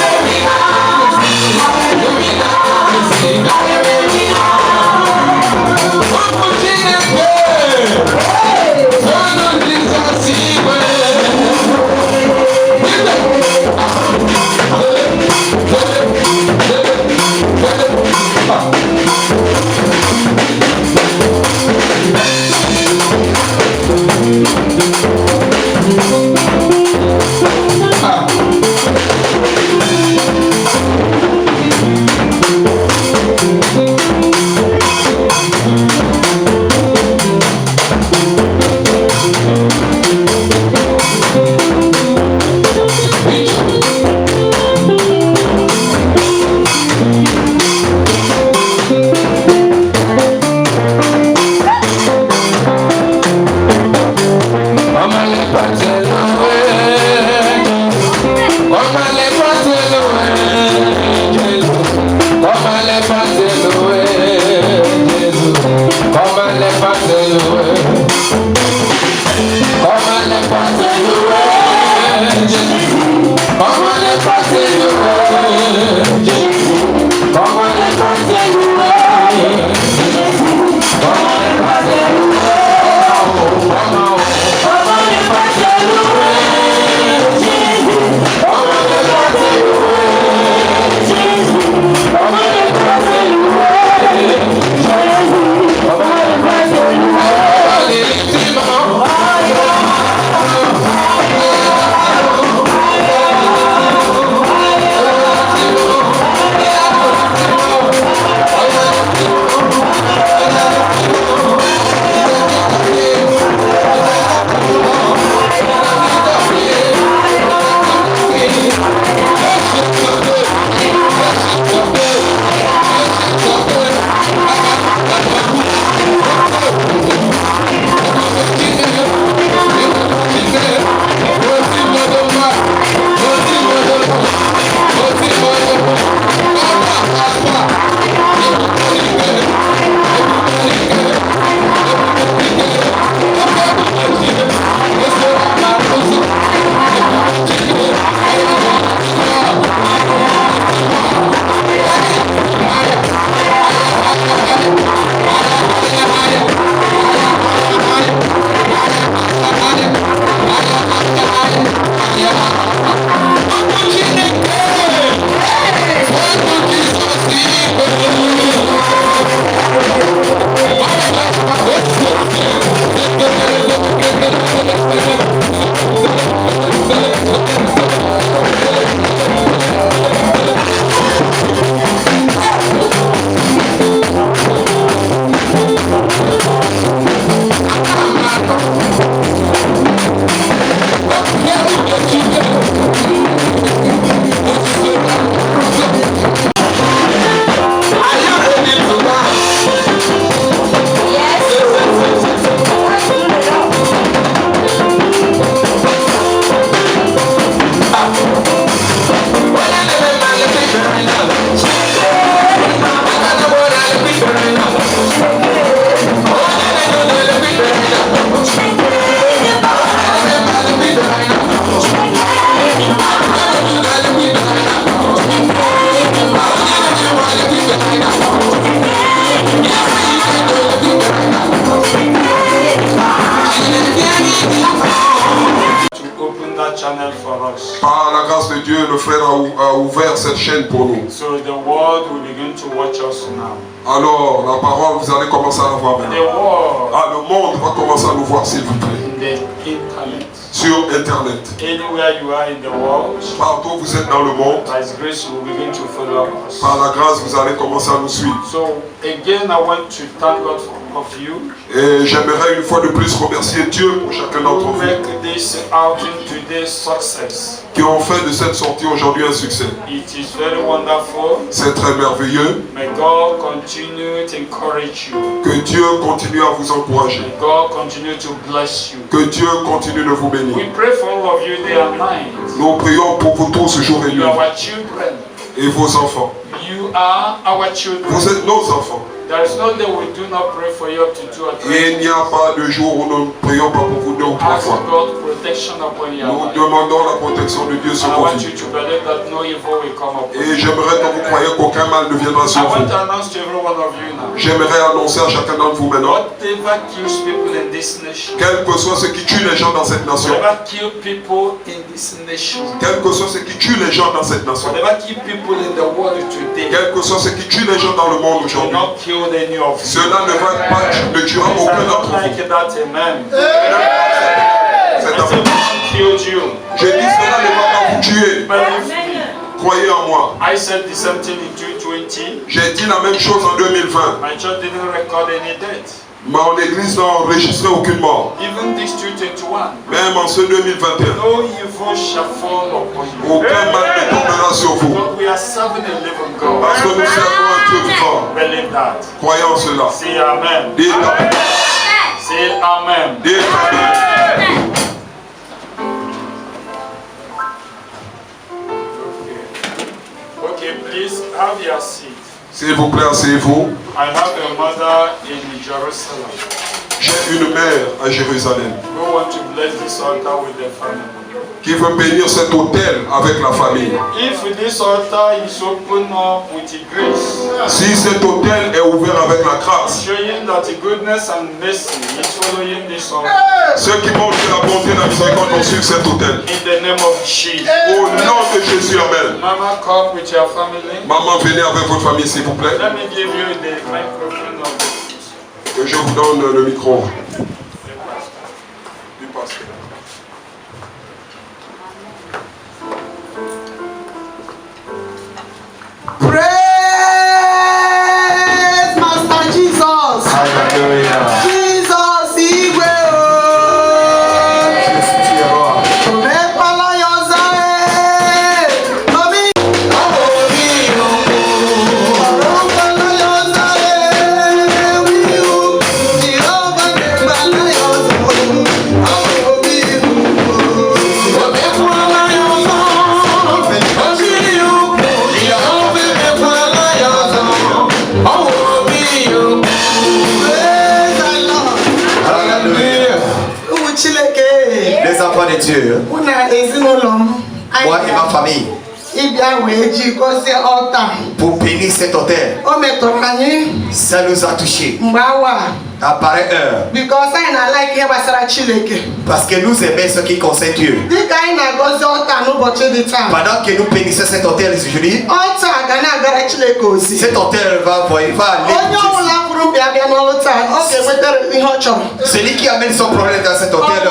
ouvert cette chaîne pour nous. So the world will begin to watch us now. Alors, la parole, vous allez commencer à la voir The maintenant. world Ah, le monde va commencer à nous voir, s'il vous plaît. in the internet. Sur Internet. Anywhere you are in the world, Partout où vous êtes dans le monde, by His grace will begin to follow us. par la grâce, vous allez commencer à nous suivre. So again, I want to thank God for all of you Et j'aimerais une fois de plus remercier Dieu pour chacun d'entre who vous make this outing today success. qui ont fait de cette sortie aujourd'hui un succès. It is very wonderful. C'est très merveilleux. May God continue to encourage you. Que Dieu continue à vous encourager. May God continue to bless you. Que Dieu continue de vous bénir. We pray for all of you day and night. Nous prions pour vous tous jour et You nuit. are our children. Et vos enfants. You are our children. Vous êtes nos enfants. There is no day we do not pray for you up to 2 or 3. Et il n'y a pas de jour où nous ne prions pas pour vous 2 ou 3 Ask fois. God protection upon your Nous life. demandons la protection de Dieu sur And I vos want vies. you to believe that no evil will come upon Et you. j'aimerais que vous croyiez qu'aucun mal ne viendra I sur want vous. to announce to every one of you now. J'aimerais annoncer à chacun d'entre vous maintenant, Whatever kills people in this nation, quel que soit ce qui tue les gens dans cette nation, whatever kills people in this nation, quel que soit ce qui tue les gens dans cette nation, whatever kills people in the world today, quel que soit ce qui tue les gens dans le monde will aujourd'hui, not kill any of you. cela ne tuera Yes, aucun I d'entre don't vous. like that, amen. C'est I un- said, not killed you. Je dis cela ne va pas vous tuer. Believe me. Croyez en moi. I said the same thing in 2020. J'ai dit la même chose en 2020. My church didn't record any death. Mon église n'a enregistré aucune mort. Even this 2021. Même en ce 2021. No evil shall fall upon you. Aucun mal ne tombera sur vous. But we are serving a living God. Parce que nous servons un Dieu fort. Believe that. Croyez en cela. Say amen. Dites amen. Say amen. Dites amen. Okay, please have your seat. S'il vous plaît, asseyez-vous. I have a mother in Jerusalem. J'ai une mère à Jérusalem We want to bless this altar with the family. qui veut bénir cet hôtel avec la famille. If this altar is open up with grace, Si cet hôtel est ouvert avec la grâce, showing that the goodness and mercy is following this altar. ceux qui montrent que la bonté et la miséricorde vont suivre cet hôtel. In the name of Jesus. Au nom de Jésus, amen. Mama, come with your family. Maman, venez avec votre famille, s'il vous plaît. Let me give you the microphone of the Que je vous donne le micro du pasteur. Praise Master Jesus. Hallelujah. Jesus Igwe o. Omepala yoza e. Mami. Awo mi o. Omepala yoza e. Wi o. Jehovah Omepala yoza o. Awo mi o. Omepala yoza. Omi o. Jehovah Omepala yoza o. Awo mi o. Praise the Lord. Hallelujah. Ụmụ Chineke, Les enfants de Dieu, mụ na ezinụlọ m moi et ma famille, ịbịa wee jikọzie ọta. pour bénir cet hôtel, O metụrụ anyị ça nous a touchés. mgbe awa À pareille heure, bikos anyị na-alaik ihe gbasara Chineke. parce que nous aimons ce qui concerne Dieu. Dịka anyị na-agọzi ọta n'ụbọchị dị taa, Pendant que nous bénissons cet hôtel aujourd'hui, ọta ga na-agara Chineke ozi. cet hôtel va aller. Onye ọbụla kwuru bịa bịa n'ọrụ taa, ọ ga-enwetara ihe ọ chọrọ. Celui qui amène son problème dans cet hôtel, Ọ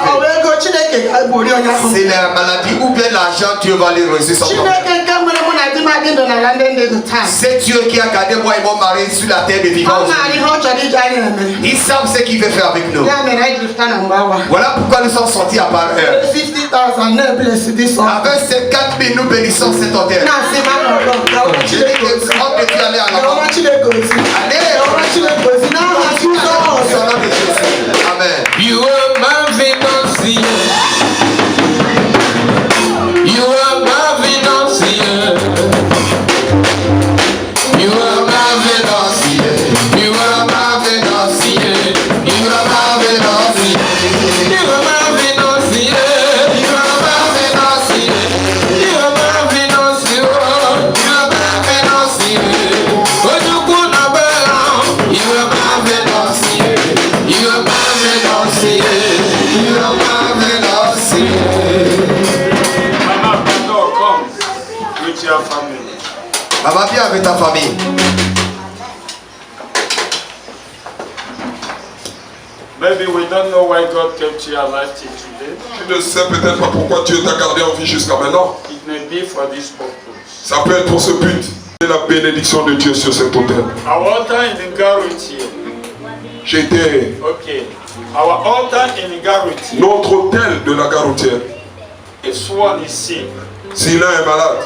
bụ ego Chineke ga-egbori onye ahụ. c'est la maladie ou bien l'argent, Dieu va lui résoudre son problème. Chineke nke mere mụ na di m adị ndụ n'ala ndị ndị dị taa. C'est Dieu qui a gardé moi et mon mari sur la terre de Ọ vivants. maara ihe ọ chọrọ iji anyị eme. Ils savent ce qu'il veut faire avec nous. Ya mere anyị jiri fụta na mgbe awa. Voilà pourquoi nous sommes sortis à part heure. 50,000 na-eblesi dis ọta. Avec ces 4 000, nous bénissons cet hôtel. Na-asị na ọrụ ka ọrụ Je dis Chineke que ozi. on peut aller à Ka l'avant. ọrụ Chineke ozi. Allez, Ka ọrụ Chineke ozi. N'aha Jizọs. au nom de Jésus. Amen. You are my financier. You are my financier. You are my financier. You are my financier. You are my financier. You are my financier. You are my financier. You are my financier. family. Va bien avec ta famille. Maybe we don't know why God kept you alive till today. Tu ne sais peut-être pas pourquoi Dieu t'a gardé en vie jusqu'à maintenant. It may be for this purpose. Ça peut être pour ce but. Et la bénédiction de Dieu sur cet autel. Our altar in Garut. J'étais Okay. Our altar in Garut. notre autel de la garoutière. If someone is sick, Si l'un est malade,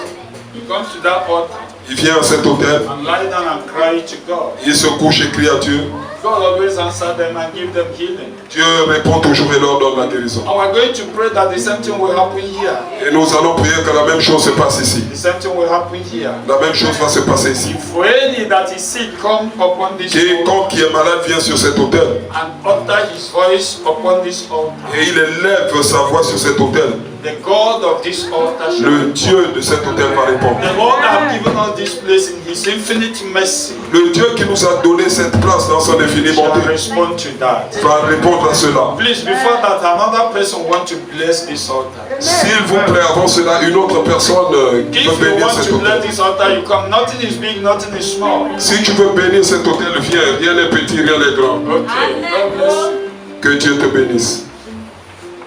he comes to that altar il vient à cet autel, and lie down and cry to God. il se couche et crie à Dieu. God always answers them and give them healing. Dieu répond toujours et leur donne la guérison. And we're going to pray that the same thing will happen here. Et nous allons prier que la même chose se passe ici. The same thing will happen here. La même chose va se passer ici. If any that is sick come upon this Quiconque altar qui est malade vient sur cet autel and utter his voice upon this altar, et il élève sa voix sur cet autel. the God of this altar shall Le Dieu de cet autel va répondre. The Lord has given us this place in His infinite mercy. Le Dieu qui nous a donné cette place dans son infinie Shall bonté respond to that. va répondre à cela. Please, before that, another person want to bless this altar. S'il vous plaît, avant cela, une autre personne qui If veut you bénir want cet to bless autel. this altar, you come. Nothing is big, nothing is small. Si tu veux bénir cet autel, viens. Rien n'est petit, rien n'est grand. Okay. God bless you. Que Dieu te bénisse.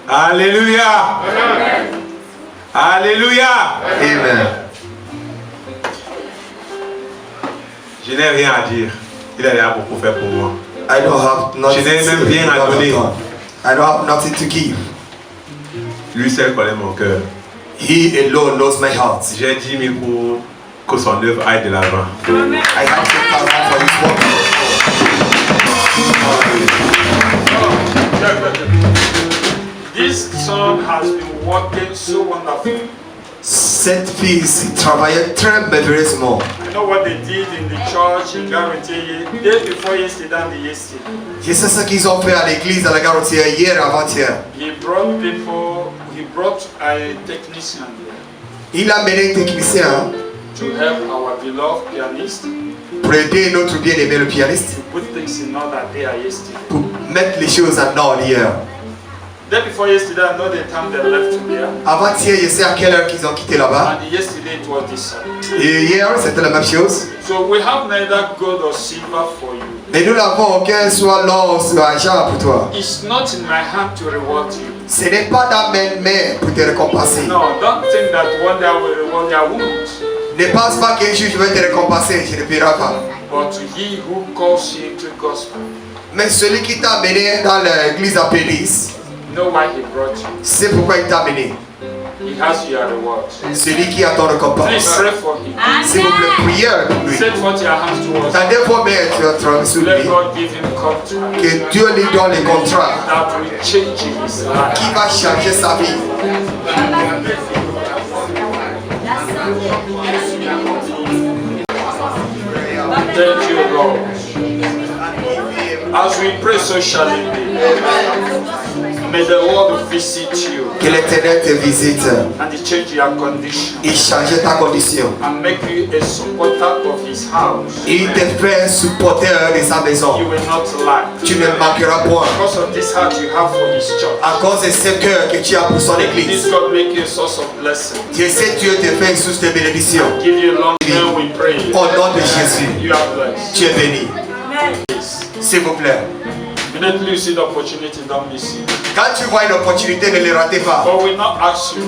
Alléluia. Alléluia. Amen. Je n'ai rien à dire. Il a déjà beaucoup fait pour moi. I don't have nothing Je n'ai même rien à donner. I don't have nothing to give. Lui seul connaît mon cœur. He alone knows my heart. J'ai 10 000 pour que son œuvre aille de l'avant. I have 10,000 for his work. This son has been working so wonderful. Cette fille travaillait très merveilleusement. I know what they did in the church in Guarantee day before yesterday and the yesterday. Je sais ce qu'ils ont fait à l'église à la Garantière hier avant-hier. He brought people, he brought a technician Il a mené un technicien to help our beloved pianist pour aider notre bien-aimé le pianiste to put things in order day and yesterday. pour mettre les choses en ordre hier. Day before yesterday, I know the time they left here. Avant-hier, je sais à quelle heure qu'ils ont quitté là-bas. And yesterday it was this side. Et hier, c'était la même chose. So we have neither gold or silver for you. Mais nous n'avons aucun soit l'or ou soit argent pour toi. It's not in my hand to reward you. Ce n'est pas dans mes mains pour te récompenser. No, don't think that one day I will reward you. I won't. Ne pense pas qu'un jour je vais te récompenser, je ne paierai pas. But to he who calls you into the gospel, Mais celui qui t'a amené dans l'église à Pélis, know why he brought you. c'est pourquoi il t'a amené. He has your reward. Celui qui a ton Please récompense. pray for him. S'il vous plaît, priez pour lui. Set forth your hands towards him. Tendez vos mains sur Let lui. God give him contract Que Dieu lui donne les contrats that will change his life. qui va changer sa vie. Thank you, Lord. As we pray, so shall it be. May the Lord visit you Que l'Éternel te visite and change your condition et change ta condition. and make you a supporter of his house. Il te fait supporter de sa You maison. will not lack. Tu ne manqueras point. Because of this heart you have for his church. À cause de ce cœur que tu as pour son This église. God make you a source of blessing. Je sais Dieu te fait une source de bénédiction. Give you long time we pray. Au nom de Jésus, You are blessed. tu es béni. S'il vous plaît. Immediately you see the opportunity, don't miss it. Quand tu vois une opportunité, ne le ratez pas. But we will not ask you.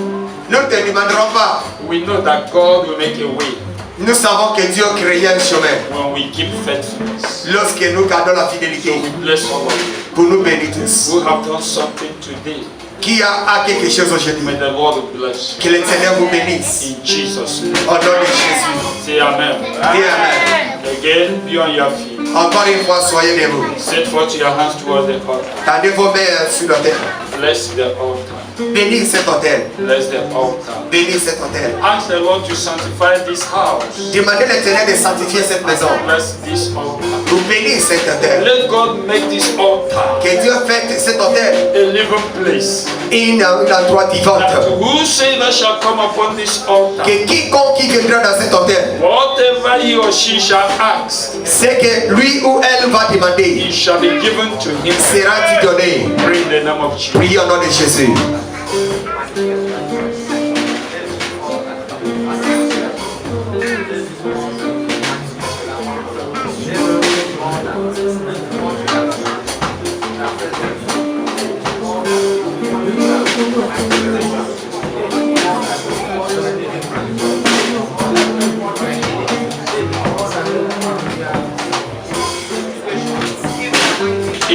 Nous ne te demanderons pas. We know that God will make a way Nous savons que Dieu crée un chemin. when we keep faithfulness. Lorsque nous gardons la So fidélité we bless all of you. pour nous bénir tous. Who have done something today. Qui a quelque chose May aujourd'hui? the Lord bless you. Que l'Éternel vous bénisse. In Jesus' name. Au nom de Jésus. Say amen. Dis Amen. Again, be on your feet. Encore une fois, soyez debout. Set forth your hands towards the altar. Tendez vos mains sur l'autel. Bless the altar. Bénis cet autel. Bless the altar. Bénis cet autel. Ask the Lord to sanctify this house. Demandez l'Éternel de sanctifier cette maison. Bless this altar. Pour bénir cet autel. Let God make this altar Que Dieu fasse cet autel a living place. une endroit vivante. That whosoever shall come upon this altar, Que quiconque qui viendra dans cet autel, whatever he or she shall ask, c'est que lui ou elle va demander, it shall be given to him. sera donné. Pray in the name of Jesus. Priez au nom de Jésus.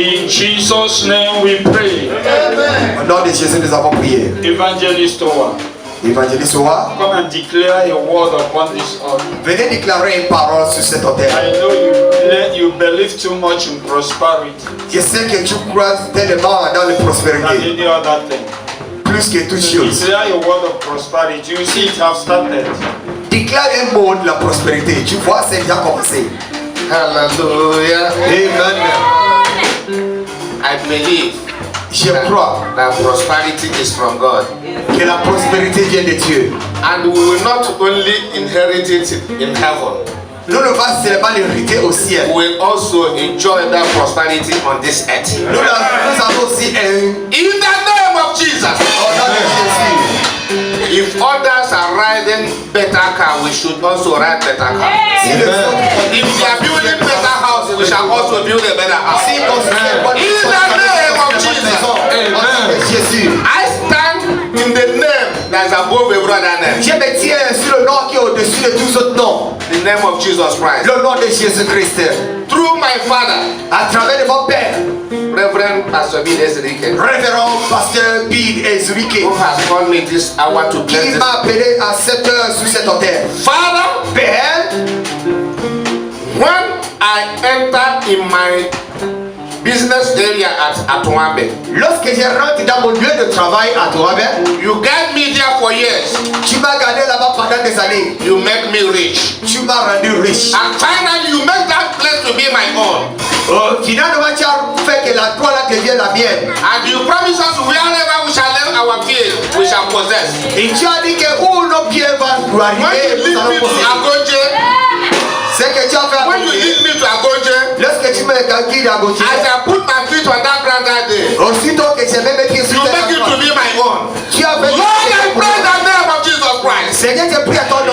In Jesus' name we pray. Au nom de Jésus, nous avons prié. Evangelist Owa, Évangéliste Owa, come and declare a word upon this altar. venez déclarer une parole sur cet autel. I know you believe too much in prosperity Je sais que tu crois tellement dans la than prospérité, any other thing. plus que toute chose. Declare a word of prosperity. You see, it have started. Déclare un mot de la prospérité. Tu vois, c'est déjà commencé. Hallelujah. Amen. I believe Je crois that prosperity is from God. que la prospérité vient de Dieu. And we will not only inherit it in heaven, Nous ne pas seulement l'hériter au ciel. we will also enjoy that prosperity on this earth. Nous avons aussi un In the name of Jesus. au nom de Jésus. If others are riding better car, we should also ride better car. Si le If they are building better house, we shall also build a better house. si construit In the name of Jesus. au nom de Jésus. I stand in the name that is above every other name. Je me tiens sur le nom qui est au-dessus de tous autres noms. The name of Jesus Christ. Le nom de Jésus-Christ. Through my father, À travers de mon père, Reverend Pastor B. Desirike, révérend pasteur Bid et Zurike, who has called me this hour to bless qui this. m'a appelé à 7 heures sur cet autel. Father, Père, when I enter in my business area at Atuambe, lorsque je rentre dans mon lieu de travail à Touabe, you guide me there for years. tu m'as gardé là-bas pendant des années. You make me rich. Tu m'as rendu riche. And finally, you make that place to be my own. Finalement, tu as fait que la toi là devienne la mienne. And you promise us wherever we shall lay our feet, we shall possess. Et tu as dit que où nos pieds vont When arriver, you nous lead me allons to posséder. Agoje, C'est que tu as fait. when you lead me to Agoje, Lorsque tu me guides à gauche, as I put my feet on that ground that day, aussitôt que je mets mes pieds you sur make it to terre, be my own. tu as fait. Lord, I pray in the name of Jesus Christ. Seigneur, je prie à ton nom.